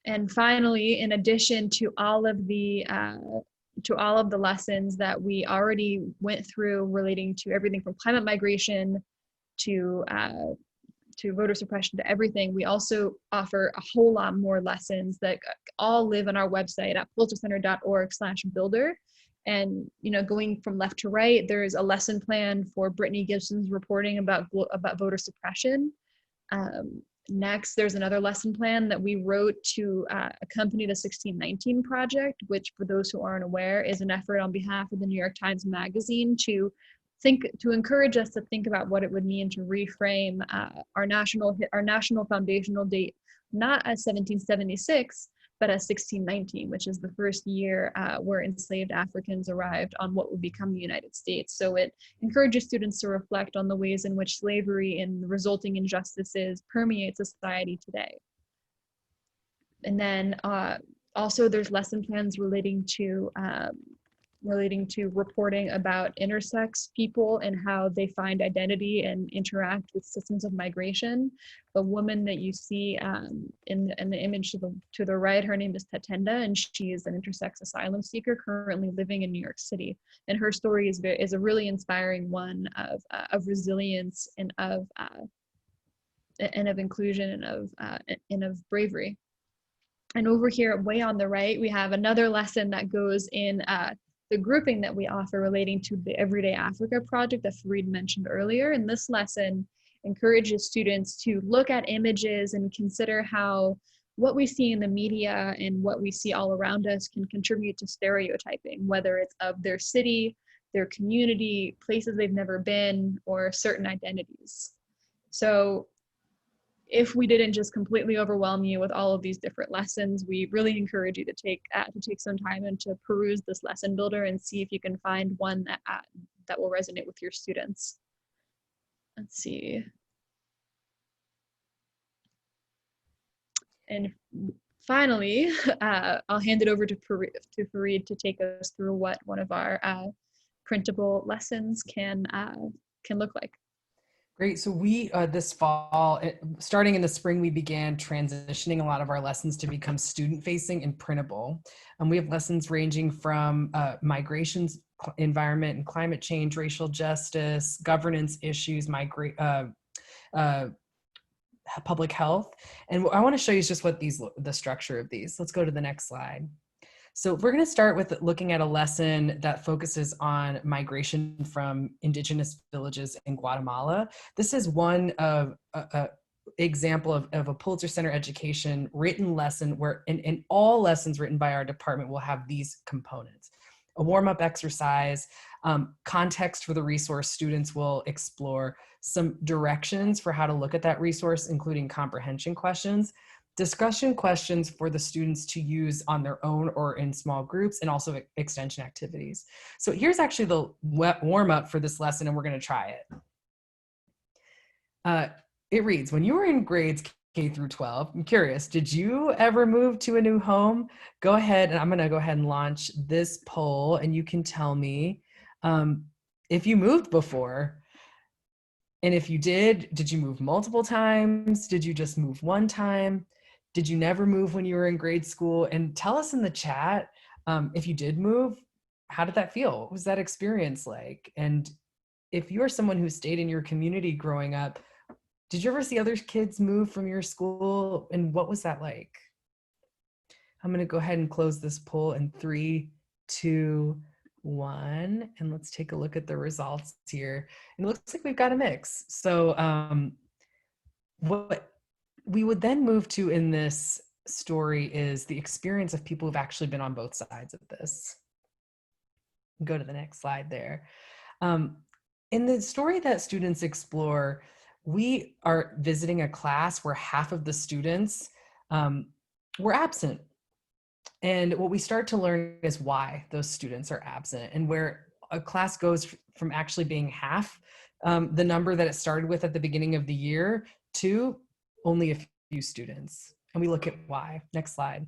And finally, in addition to all of the lessons that we already went through relating to everything from climate migration to voter suppression to everything, we also offer a whole lot more lessons that all live on our website at pulitzercenter.org/builder. And going from left to right, there's a lesson plan for Brittany Gibson's reporting about voter suppression. Next, there's another lesson plan that we wrote to accompany the 1619 Project, which, for those who aren't aware, is an effort on behalf of the New York Times Magazine to to encourage us to think about what it would mean to reframe our national foundational date, not as 1776, but as 1619, which is the first year where enslaved Africans arrived on what would become the United States. So it encourages students to reflect on the ways in which slavery and the resulting injustices permeate society today. And then also there's lesson plans relating to reporting about intersex people and how they find identity and interact with systems of migration. The woman that you see in the image to the right, her name is Tatenda, and she is an intersex asylum seeker currently living in New York City. And her story is a really inspiring one of resilience and of inclusion and of bravery. And over here, way on the right, we have another lesson that goes in the grouping that we offer relating to the Everyday Africa project that Fareed mentioned earlier. And this lesson encourages students to look at images and consider how what we see in the media and what we see all around us can contribute to stereotyping, whether it's of their city, their community, places they've never been, or certain identities. So if we didn't just completely overwhelm you with all of these different lessons, we really encourage you to take some time and to peruse this lesson builder and see if you can find one that will resonate with your students. Let's see. And finally, I'll hand it over to Fareed to take us through what one of our printable lessons can look like. Great. So we, this fall, starting in the spring, we began transitioning a lot of our lessons to become student-facing and printable. And we have lessons ranging from migrations, environment and climate change, racial justice, governance issues, public health. And what I want to show you is just what the structure of these. Let's go to the next slide. So we're going to start with looking at a lesson that focuses on migration from indigenous villages in Guatemala. This is one of example of a Pulitzer Center education written lesson where in all lessons written by our department will have these components. A warm-up exercise, context for the resource students will explore, some directions for how to look at that resource, including comprehension questions, discussion questions for the students to use on their own or in small groups, and also extension activities. So here's actually the warm-up for this lesson, and we're going to try it. It reads, when you were in grades K through 12, I'm curious, did you ever move to a new home? Go ahead, and I'm going to go ahead and launch this poll, and you can tell me if you moved before. And if you did you move multiple times? Did you just move one time? Did you never move when you were in grade school? And tell us in the chat, if you did move, how did that feel? What was that experience like? And if you are someone who stayed in your community growing up, did you ever see other kids move from your school? And what was that like? I'm gonna go ahead and close this poll in 3, 2, 1, and let's take a look at the results here. And it looks like we've got a mix. So what we would then move to in this story is the experience of people who've actually been on both sides of this. Go to the next slide there. In the story that students explore, we are visiting a class where half of the students were absent. And what we start to learn is why those students are absent, and where a class goes from actually being half the number that it started with at the beginning of the year to only a few students. And we look at why. Next slide.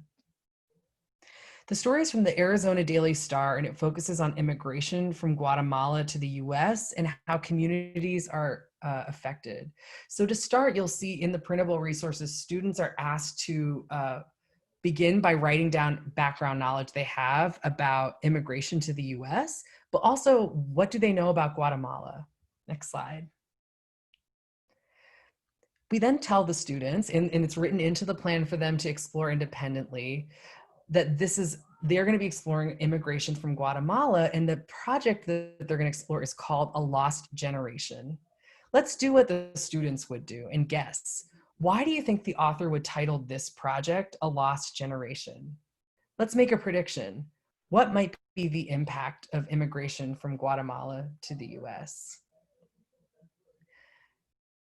The story is from the Arizona Daily Star, and it focuses on immigration from Guatemala to the US and how communities are affected. So to start, you'll see in the printable resources, students are asked to begin by writing down background knowledge they have about immigration to the US, but also what do they know about Guatemala? Next slide. We then tell the students, and it's written into the plan for them to explore independently, that they're going to be exploring immigration from Guatemala, and the project that they're going to explore is called A Lost Generation. Let's do what the students would do and guess. Why do you think the author would title this project A Lost Generation? Let's make a prediction. What might be the impact of immigration from Guatemala to the US?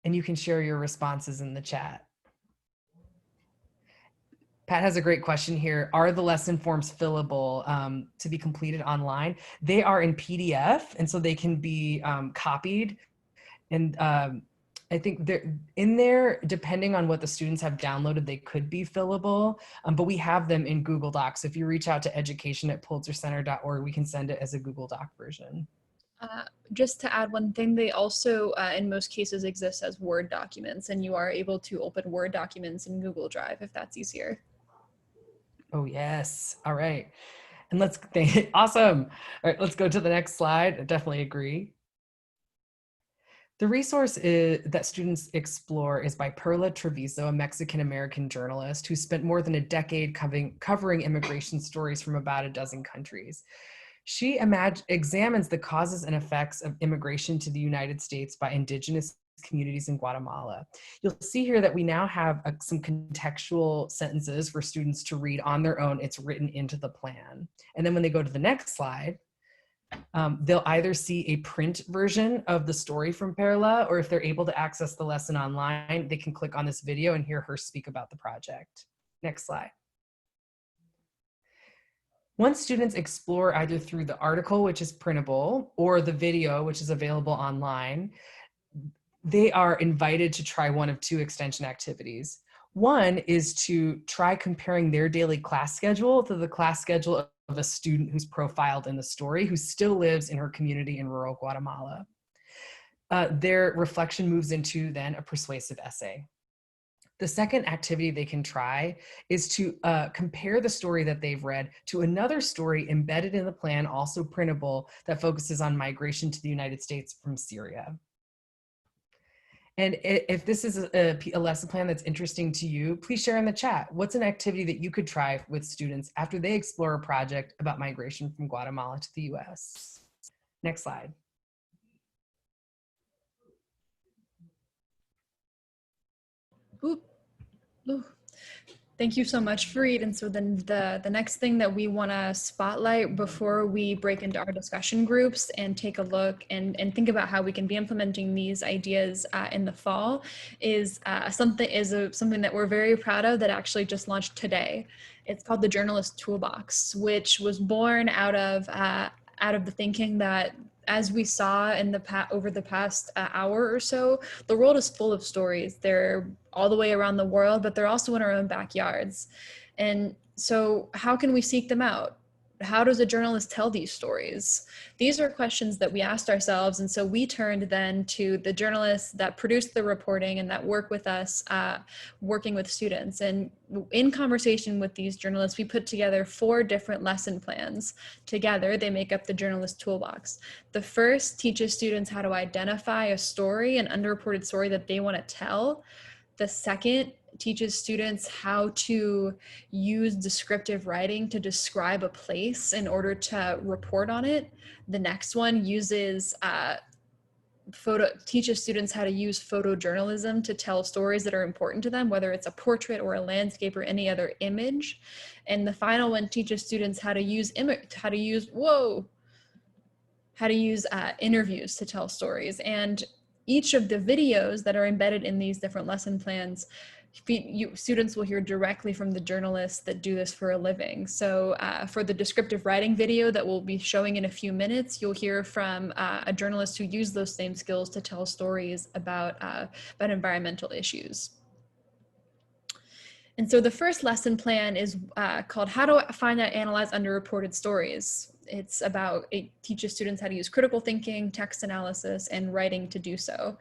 And you can share your responses in the chat. Pat has a great question here. Are the lesson forms fillable to be completed online? They are in PDF, and so they can be copied. And I think they're in there, depending on what the students have downloaded, they could be fillable, but we have them in Google Docs. If you reach out to education@pulitzercenter.org, we can send it as a Google Doc version. Just to add one thing, they also, in most cases, exist as Word documents, and you are able to open Word documents in Google Drive if that's easier. Oh, yes. All right. And awesome. All right, let's go to the next slide. I definitely agree. The resource that students explore is by Perla Treviso, a Mexican-American journalist who spent more than a decade covering immigration stories from about a dozen countries. She examines the causes and effects of immigration to the United States by indigenous communities in Guatemala. You'll see here that we now have some contextual sentences for students to read on their own. It's written into the plan. And then when they go to the next slide, they'll either see a print version of the story from Perla, or if they're able to access the lesson online, they can click on this video and hear her speak about the project. Next slide. Once students explore either through the article, which is printable, or the video, which is available online, they are invited to try one of two extension activities. One is to try comparing their daily class schedule to the class schedule of a student who's profiled in the story, who still lives in her community in rural Guatemala. Their reflection moves into then a persuasive essay. The second activity they can try is to compare the story that they've read to another story embedded in the plan, also printable, that focuses on migration to the United States from Syria. And if this is a lesson plan that's interesting to you, please share in the chat. What's an activity that you could try with students after they explore a project about migration from Guatemala to the US? Next slide. Ooh. Ooh. Thank you so much, Fareed. And so then the next thing that we want to spotlight before we break into our discussion groups and take a look and think about how we can be implementing these ideas in the fall is something that we're very proud of that actually just launched today. It's called the Journalist Toolbox, which was born out of the thinking that, as we saw in over the past hour or so, the world is full of stories. They're all the way around the world, but they're also in our own backyards. And so how can we seek them out? How does a journalist tell these stories? These are questions that we asked ourselves. And so we turned then to the journalists that produce the reporting and that work with us, working with students. And in conversation with these journalists, we put together 4 different lesson plans. Together, they make up the Journalist Toolbox. The first teaches students how to identify a story, an underreported story that they want to tell. The second teaches students how to use descriptive writing to describe a place in order to report on it. The next one uses teaches students how to use photojournalism to tell stories that are important to them, whether it's a portrait or a landscape or any other image. And the final one teaches students how to use interviews to tell stories. And each of the videos that are embedded in these different lesson plans, students will hear directly from the journalists that do this for a living. So for the descriptive writing video that we'll be showing in a few minutes, you'll hear from a journalist who used those same skills to tell stories about environmental issues. And so the first lesson plan is called How to Find and Analyze Underreported Stories. It teaches students how to use critical thinking, text analysis, and writing to do so.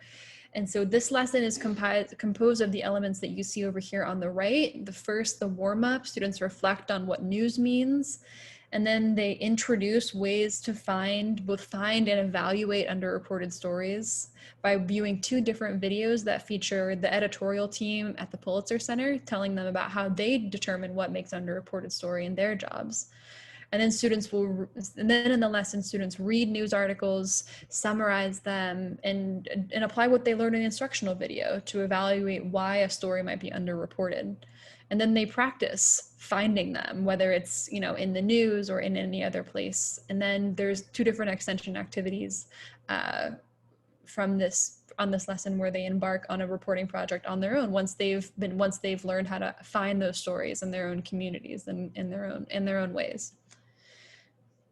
And so this lesson is composed of the elements that you see over here on the right. The warm-up, students reflect on what news means. And then they introduce ways to both find and evaluate underreported stories by viewing 2 different videos that feature the editorial team at the Pulitzer Center, telling them about how they determine what makes underreported story in their jobs. And then in the lesson, students read news articles, summarize them, and apply what they learn in instructional video to evaluate why a story might be underreported. And then they practice finding them, whether it's, you know, in the news or in any other place. And then there's 2 different extension activities from this on this lesson where they embark on a reporting project on their own once they've learned how to find those stories in their own communities and in their own ways.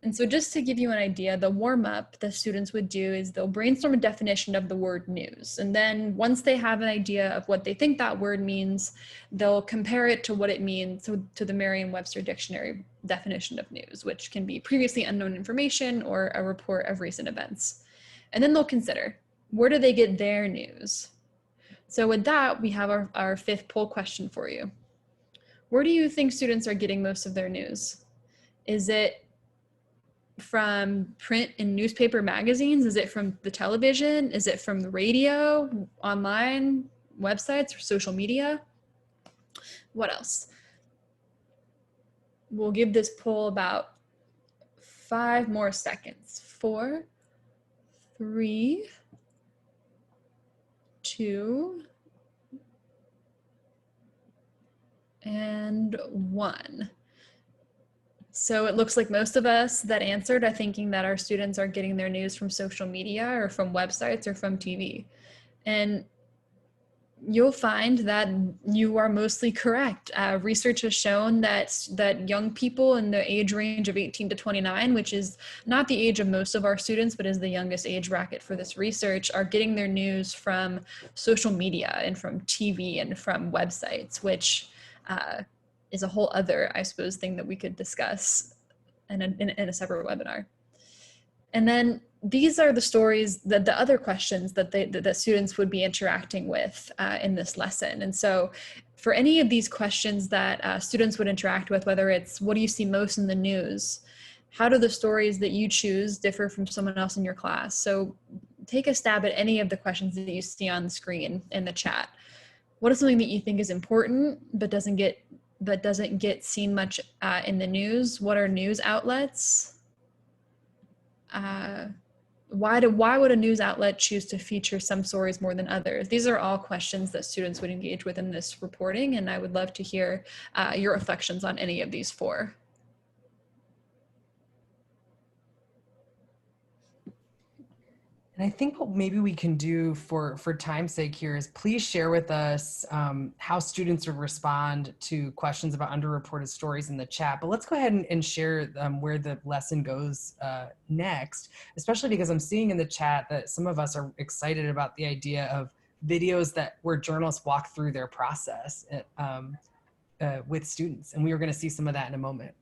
And so just to give you an idea, the warm-up the students would do is they'll brainstorm a definition of the word news. And then once they have an idea of what they think that word means, they'll compare it to what it means to the Merriam-Webster dictionary definition of news, which can be previously unknown information or a report of recent events. And then they'll consider, where do they get their news? So with that, we have our 5th poll question for you. Where do you think students are getting most of their news? Is it from print and newspaper magazines? Is it from the television? Is it from the radio, online, websites, or social media? What else? We'll give this poll about 5 more seconds. 4, 3, 2, and 1. So it looks like most of us that answered are thinking that our students are getting their news from social media or from websites or from TV. And you'll find that you are mostly correct. Research has shown that young people in the age range of 18 to 29, which is not the age of most of our students, but is the youngest age bracket for this research, are getting their news from social media and from TV and from websites, which is a whole other, I suppose, thing that we could discuss in a separate webinar. And then these are the stories, that the other questions that students would be interacting with in this lesson. And so for any of these questions that students would interact with, whether it's what do you see most in the news, how do the stories that you choose differ from someone else in your class? So take a stab at any of the questions that you see on the screen in the chat. What is something that you think is important but doesn't get seen much in the news? What are news outlets? Why would a news outlet choose to feature some stories more than others? These are all questions that students would engage with in this reporting, and I would love to hear your reflections on any of these 4. And I think what maybe we can do for time's sake here is please share with us how students would respond to questions about underreported stories in the chat. But let's go ahead and share where the lesson goes next, especially because I'm seeing in the chat that some of us are excited about the idea of videos where journalists walk through their process with students. And we are going to see some of that in a moment.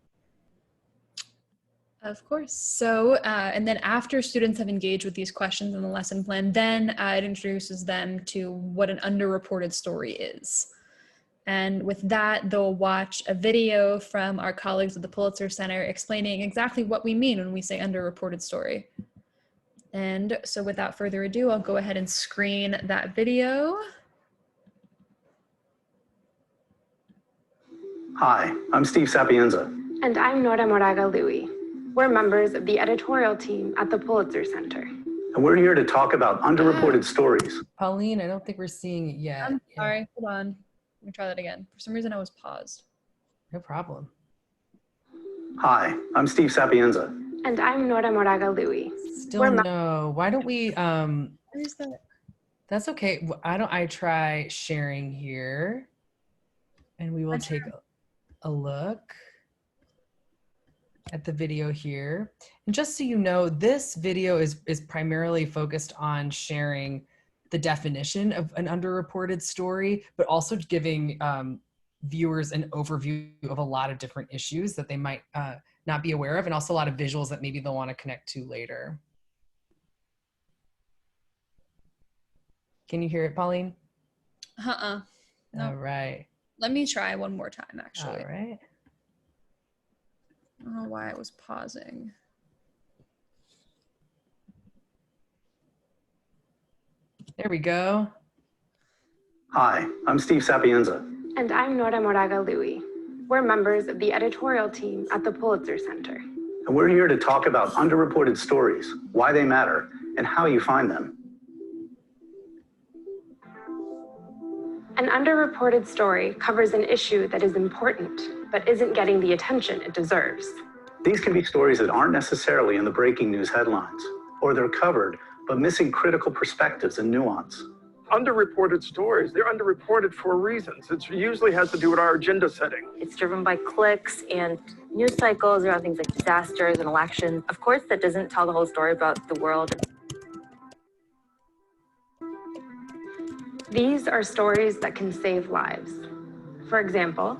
Of course. So, and then after students have engaged with these questions in the lesson plan, then it introduces them to what an underreported story is. And with that, they'll watch a video from our colleagues at the Pulitzer Center explaining exactly what we mean when we say underreported story. And so without further ado, I'll go ahead and screen that video. Hi, I'm Steve Sapienza. And I'm Nora Moraga Louie. We're members of the editorial team at the Pulitzer Center. And we're here to talk about underreported stories. Pauline, I don't think we're seeing it yet. I'm sorry, hold on. Let me try that again. For some reason I was paused. No problem. Hi, I'm Steve Sapienza. And I'm Nora Moraga Louie. Still no. Why don't we, Where's that? that's okay. I try sharing here and we will take a look at the video here. And just so you know, this video is primarily focused on sharing the definition of an underreported story, but also giving viewers an overview of a lot of different issues that they might not be aware of, and also a lot of visuals that maybe they'll want to connect to later. Can you hear it, Pauline? No. All right. Let me try one more time, actually. All right. I don't know why it was pausing. There we go. Hi, I'm Steve Sapienza. And I'm Nora Moraga Louie. We're members of the editorial team at the Pulitzer Center. And we're here to talk about underreported stories, why they matter, and how you find them. An underreported story covers an issue that is important, but isn't getting the attention it deserves. These can be stories that aren't necessarily in the breaking news headlines, or they're covered, but missing critical perspectives and nuance. Underreported stories, they're underreported for reasons. It usually has to do with our agenda setting. It's driven by clicks and news cycles around things like disasters and elections. Of course, that doesn't tell the whole story about the world. These are stories that can save lives. For example,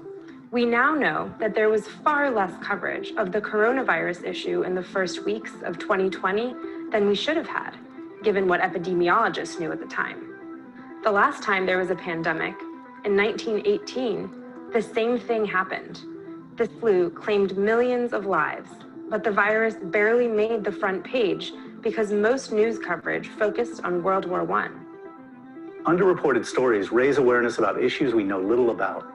we now know that there was far less coverage of the coronavirus issue in the first weeks of 2020 than we should have had, given what epidemiologists knew at the time. The last time there was a pandemic, in 1918, the same thing happened. The flu claimed millions of lives, but the virus barely made the front page because most news coverage focused on World War I. Underreported stories raise awareness about issues we know little about.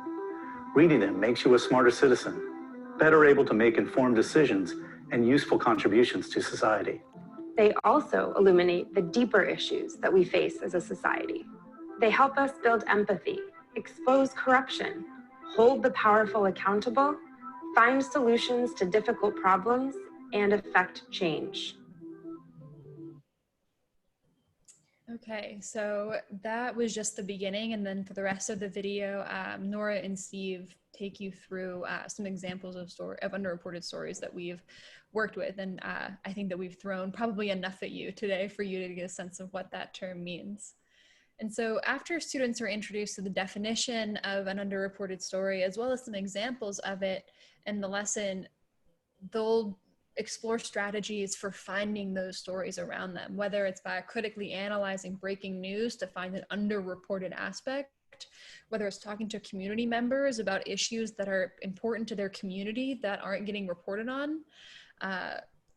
Reading them makes you a smarter citizen, better able to make informed decisions and useful contributions to society. They also illuminate the deeper issues that we face as a society. They help us build empathy, expose corruption, hold the powerful accountable, find solutions to difficult problems, and affect change. Okay, so that was just the beginning, and then for the rest of the video, Nora and Steve take you through some examples of underreported stories that we've worked with, and I think that we've thrown probably enough at you today for you to get a sense of what that term means. And so after students are introduced to the definition of an underreported story, as well as some examples of it in the lesson, they'll explore strategies for finding those stories around them, whether it's by critically analyzing breaking news to find an underreported aspect, whether it's talking to community members about issues that are important to their community that aren't getting reported on,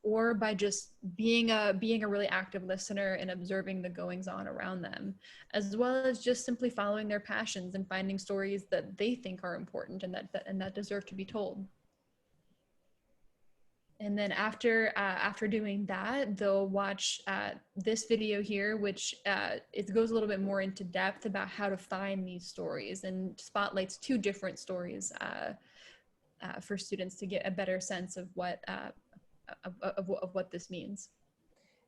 or by just being a really active listener and observing the goings on around them, as well as just simply following their passions and finding stories that they think are important and that deserve to be told. And then after doing that, they'll watch this video here, which it goes a little bit more into depth about how to find these stories and spotlights two different stories for students to get a better sense of what this means.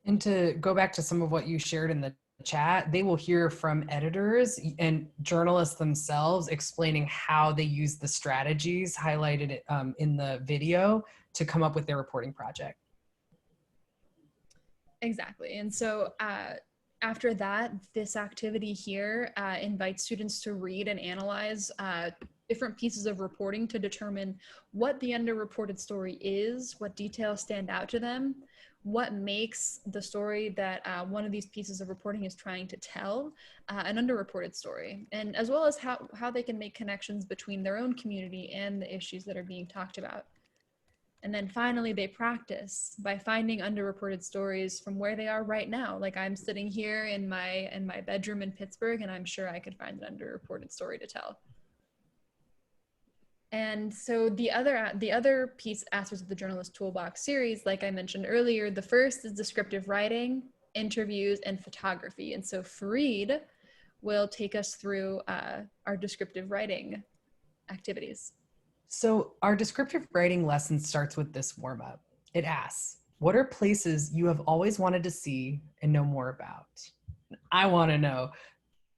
And to go back to some of what you shared in the chat, they will hear from editors and journalists themselves explaining how they use the strategies highlighted in the video to come up with their reporting project. Exactly. And so after that, this activity here invites students to read and analyze different pieces of reporting to determine what the underreported story is, what details stand out to them, what makes the story that one of these pieces of reporting is trying to tell an underreported story, and as well as how they can make connections between their own community and the issues that are being talked about. And then finally, they practice by finding underreported stories from where they are right now. Like I'm sitting here in my bedroom in Pittsburgh, and I'm sure I could find an underreported story to tell. And so the other aspects of the Journalist Toolbox series, like I mentioned earlier, the first is descriptive writing, interviews, and photography. And so Fareed will take us through our descriptive writing activities. So our descriptive writing lesson starts with this warm-up. It asks, what are places you have always wanted to see and know more about? I want to know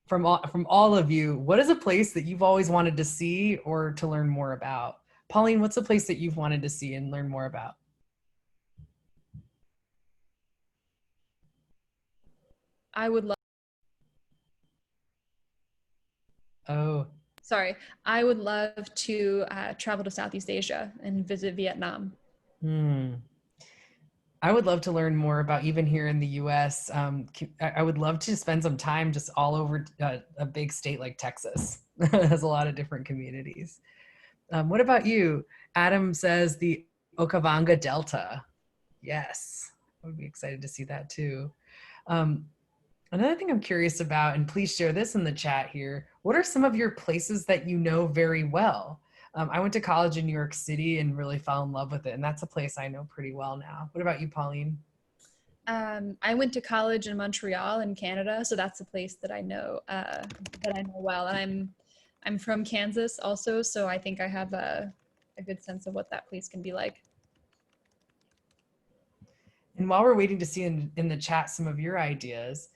from all of you, what is a place that you've always wanted to see or to learn more about? Pauline, what's a place that you've wanted to see and learn more about? I would love. Oh. Sorry, I would love to travel to Southeast Asia and visit Vietnam. I would love to learn more about, even here in the US, I would love to spend some time just all over a big state like Texas. It has a lot of different communities. What about you? Adam says the Okavango Delta. Yes, I would be excited to see that too. Another thing I'm curious about, and please share this in the chat here, what are some of your places that you know very well? I went to college in New York City and really fell in love with it, and that's a place I know pretty well now. What about you, Pauline? I went to college in Montreal in Canada, so that's a place that I know well. And I'm from Kansas also, so I think I have a good sense of what that place can be like. And while we're waiting to see in the chat some of your ideas,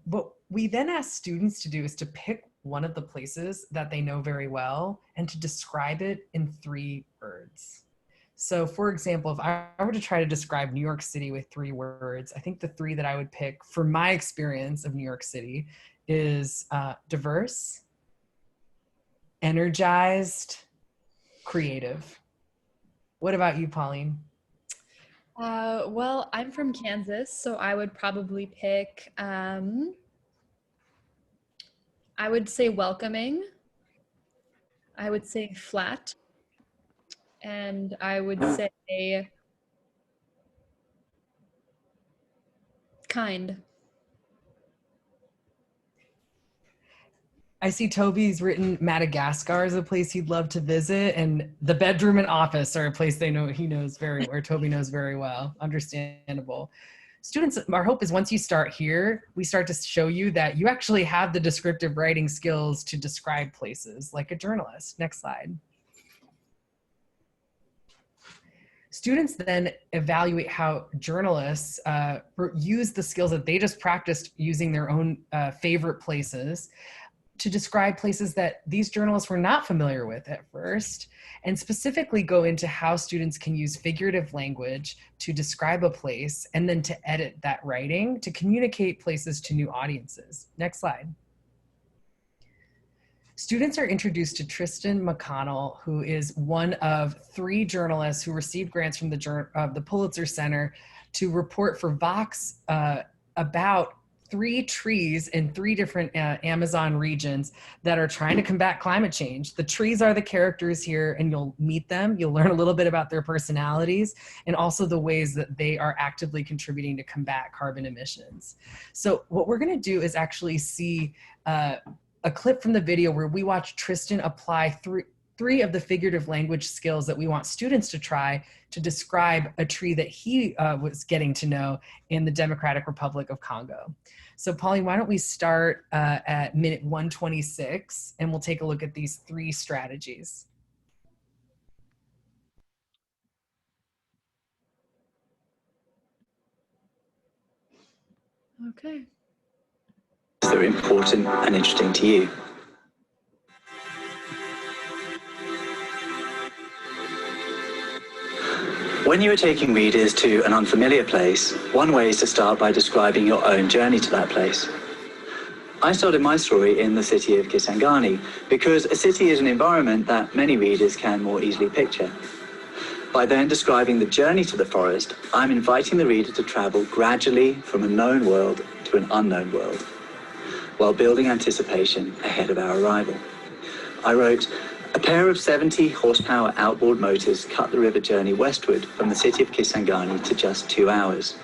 what we then ask students to do is to pick one of the places that they know very well and to describe it in 3 words. So for example, if I were to try to describe New York City with 3 words, I think the 3 that I would pick for my experience of New York City is diverse, energized, creative. What about you, Pauline? Well, I'm from Kansas, so I would probably pick, I would say welcoming, I would say flat, and I would say kind. I see Toby's written Madagascar as a place he'd love to visit, and the bedroom and office are a place Toby knows very well. Understandable. Students, our hope is once you start here, we start to show you that you actually have the descriptive writing skills to describe places like a journalist. Next slide. Students then evaluate how journalists use the skills that they just practiced using their own favorite places to describe places that these journalists were not familiar with at first, and specifically go into how students can use figurative language to describe a place and then to edit that writing to communicate places to new audiences. Next slide. Students are introduced to Tristan McConnell, who is one of 3 journalists who received grants from the Pulitzer Center to report for Vox about 3 trees in 3 different Amazon regions that are trying to combat climate change. The trees are the characters here, and you'll meet them. You'll learn a little bit about their personalities and also the ways that they are actively contributing to combat carbon emissions. So what we're gonna do is actually see a clip from the video where we watch Tristan apply 3 of the figurative language skills that we want students to try to describe a tree that he was getting to know in the Democratic Republic of Congo. So Pauline, why don't we start at minute 126, and we'll take a look at these 3 strategies. Okay. That are important and interesting to you. When you are taking readers to an unfamiliar place, one way is to start by describing your own journey to that place. I started my story in the city of Kisangani because a city is an environment that many readers can more easily picture. By then describing the journey to the forest, I'm inviting the reader to travel gradually from a known world to an unknown world, while building anticipation ahead of our arrival. I wrote, a pair of 70 horsepower outboard motors cut the river journey westward from the city of Kisangani to just 2 hours.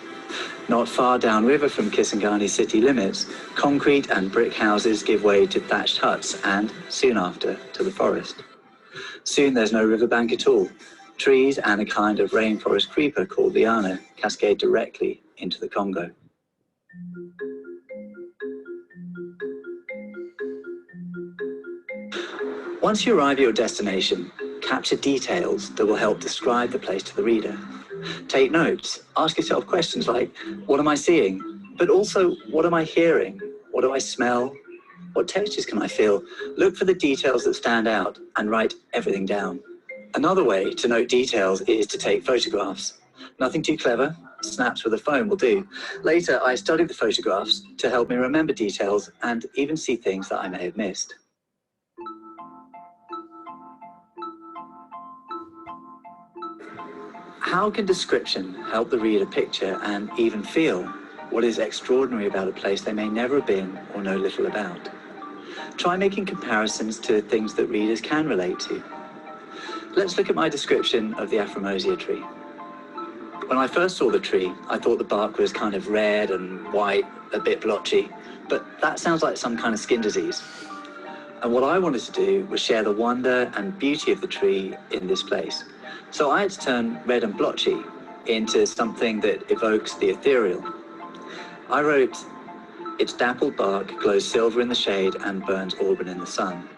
Not far downriver from Kisangani city limits, concrete and brick houses give way to thatched huts and, soon after, to the forest. Soon there's no riverbank at all. Trees and a kind of rainforest creeper called liana cascade directly into the Congo. Once you arrive at your destination, capture details that will help describe the place to the reader. Take notes, ask yourself questions like, what am I seeing? But also, what am I hearing? What do I smell? What textures can I feel? Look for the details that stand out and write everything down. Another way to note details is to take photographs. Nothing too clever, snaps with a phone will do. Later, I studied the photographs to help me remember details and even see things that I may have missed. How can description help the reader picture and even feel what is extraordinary about a place they may never have been or know little about? Try making comparisons to things that readers can relate to. Let's look at my description of the Afromosia tree. When I first saw the tree, I thought the bark was kind of red and white, a bit blotchy, but that sounds like some kind of skin disease. And what I wanted to do was share the wonder and beauty of the tree in this place. So I had to turn red and blotchy into something that evokes the ethereal. I wrote, its dappled bark glows silver in the shade and burns auburn in the sun.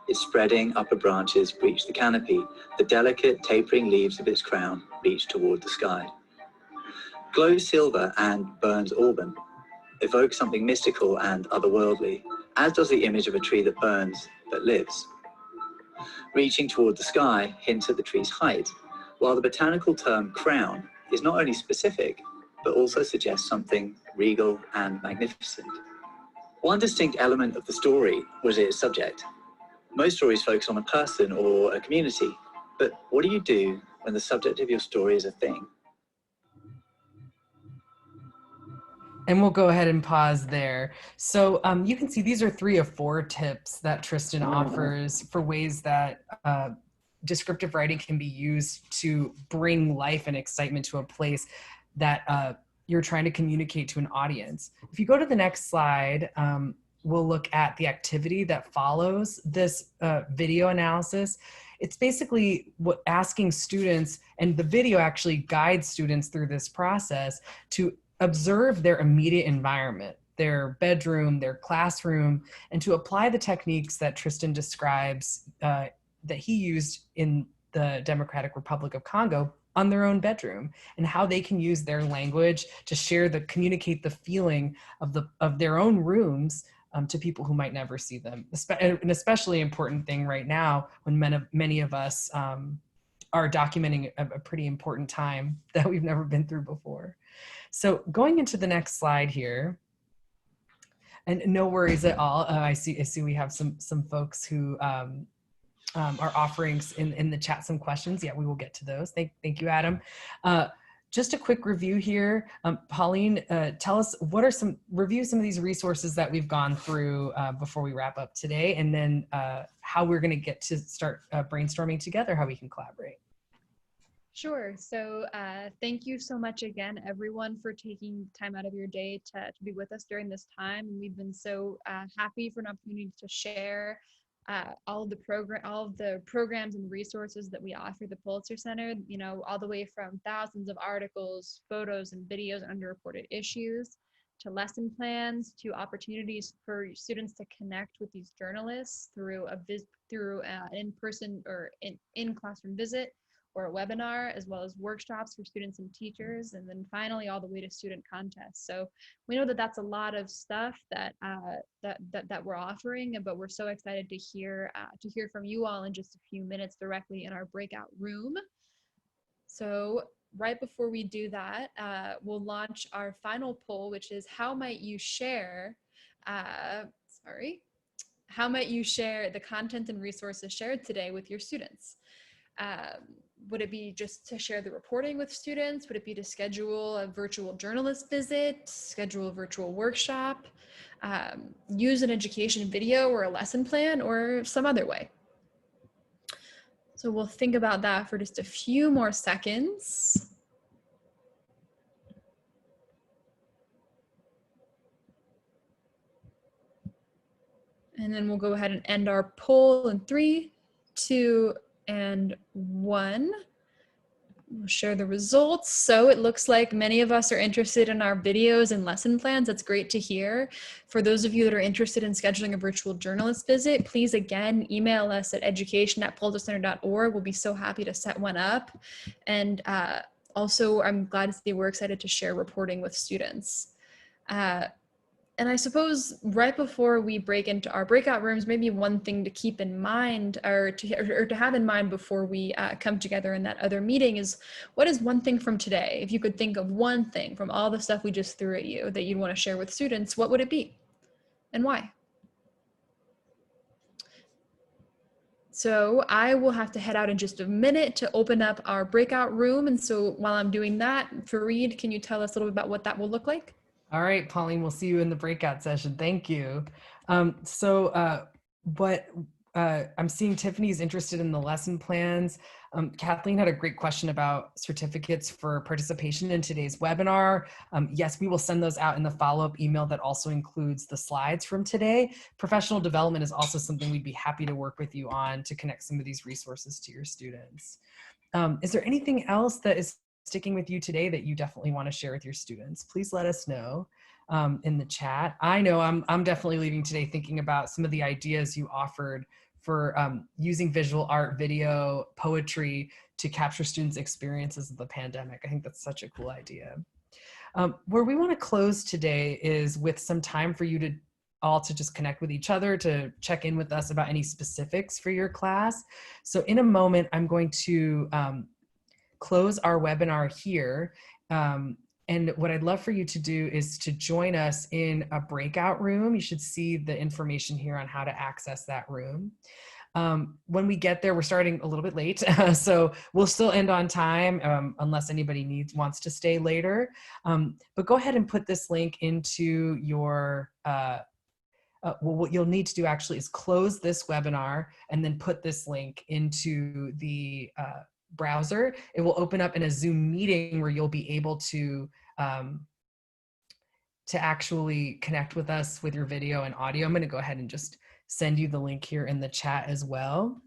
Its spreading upper branches reach the canopy. The delicate tapering leaves of its crown reach toward the sky. Glows silver and burns auburn evoke something mystical and otherworldly, as does the image of a tree that burns but lives. Reaching toward the sky hints at the tree's height, while the botanical term crown is not only specific, but also suggests something regal and magnificent. One distinct element of the story was its subject. Most stories focus on a person or a community, but what do you do when the subject of your story is a thing? And we'll go ahead and pause there. So you can see these are 3 of 4 tips that Tristan offers for ways that descriptive writing can be used to bring life and excitement to a place that you're trying to communicate to an audience. If you go to the next slide, we'll look at the activity that follows this video analysis. It's basically asking students, and the video actually guides students through this process to observe their immediate environment, their bedroom, their classroom, and to apply the techniques that Tristan describes that he used in the Democratic Republic of Congo on their own bedroom, and how they can use their language to communicate the feeling of their own rooms to people who might never see them. An especially important thing right now when many of us are documenting a pretty important time that we've never been through before. So going into the next slide here, and no worries at all. I see we have some folks who are offering in the chat some questions. Yeah, we will get to those. Thank you, Adam. Just a quick review here. Pauline, tell us review some of these resources that we've gone through before we wrap up today, and then how we're going to get to start brainstorming together, how we can collaborate. Sure. So thank you so much again, everyone, for taking time out of your day to be with us during this time. And we've been so happy for an opportunity to share all of the programs and resources that we offer the Pulitzer Center, all the way from thousands of articles, photos, and videos on underreported issues, to lesson plans, to opportunities for students to connect with these journalists through an in-person or in-classroom visit, or a webinar, as well as workshops for students and teachers, and then finally all the way to student contests. So we know that that's a lot of stuff that we're offering, but we're so excited to hear from you all in just a few minutes directly in our breakout room. So right before we do that, we'll launch our final poll, which is how might you share the content and resources shared today with your students? Would it be just to share the reporting with students? Would it be to schedule a virtual journalist visit, schedule a virtual workshop, use an education video or a lesson plan, or some other way? So we'll think about that for just a few more seconds. And then we'll go ahead and end our poll in 3, 2, and 1. We'll share the results. So it looks like many of us are interested in our videos and lesson plans. That's great to hear. For those of you that are interested in scheduling a virtual journalist visit, please again email us at education@pulitzer.org. We'll be so happy to set one up. And also, I'm glad to say we're excited to share reporting with students. And I suppose right before we break into our breakout rooms, maybe one thing to keep in mind or to have in mind before we come together in that other meeting is, what is one thing from today? If you could think of one thing from all the stuff we just threw at you that you'd want to share with students, what would it be and why? So I will have to head out in just a minute to open up our breakout room. And so while I'm doing that, Fareed, can you tell us a little bit about what that will look like? All right, Pauline, we'll see you in the breakout session. Thank you. I'm seeing Tiffany's interested in the lesson plans. Kathleen had a great question about certificates for participation in today's webinar. Yes, we will send those out in the follow-up email that also includes the slides from today. Professional development is also something we'd be happy to work with you on to connect some of these resources to your students. Is there anything else that is sticking with you today that you definitely want to share with your students, please let us know in the chat. I know I'm definitely leaving today thinking about some of the ideas you offered for using visual art, video, poetry to capture students' experiences of the pandemic. I think that's such a cool idea. Where we want to close today is with some time for you to all to just connect with each other, to check in with us about any specifics for your class. So in a moment, I'm going to close our webinar here. And what I'd love for you to do is to join us in a breakout room. You should see the information here on how to access that room. When we get there, we're starting a little bit late, so we'll still end on time unless anybody wants to stay later. But go ahead and put this link into your, well, what you'll need to do actually is close this webinar and then put this link into the browser. It will open up in a Zoom meeting where you'll be able to actually connect with us with your video and audio. I'm going to go ahead and just send you the link here in the chat as well.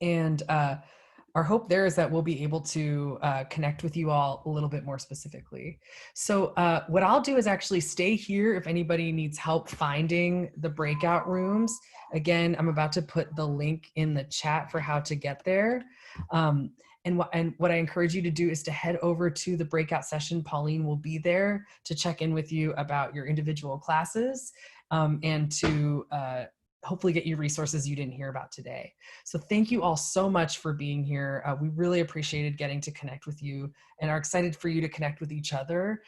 And our hope there is that we'll be able to connect with you all a little bit more specifically. So what I'll do is actually stay here if anybody needs help finding the breakout rooms. Again, I'm about to put the link in the chat for how to get there. And what I encourage you to do is to head over to the breakout session. Pauline will be there to check in with you about your individual classes and to hopefully get you resources you didn't hear about today. So thank you all so much for being here. We really appreciated getting to connect with you and are excited for you to connect with each other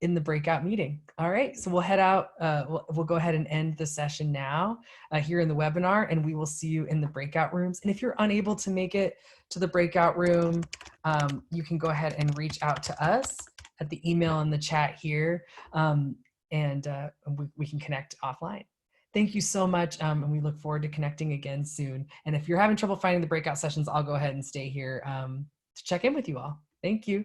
in the breakout meeting. All right, so we'll head out. We'll go ahead and end the session now here in the webinar, and we will see you in the breakout rooms. And if you're unable to make it to the breakout room, you can go ahead and reach out to us at the email in the chat here, and we can connect offline. Thank you so much, and we look forward to connecting again soon. And if you're having trouble finding the breakout sessions, I'll go ahead and stay here to check in with you all. Thank you.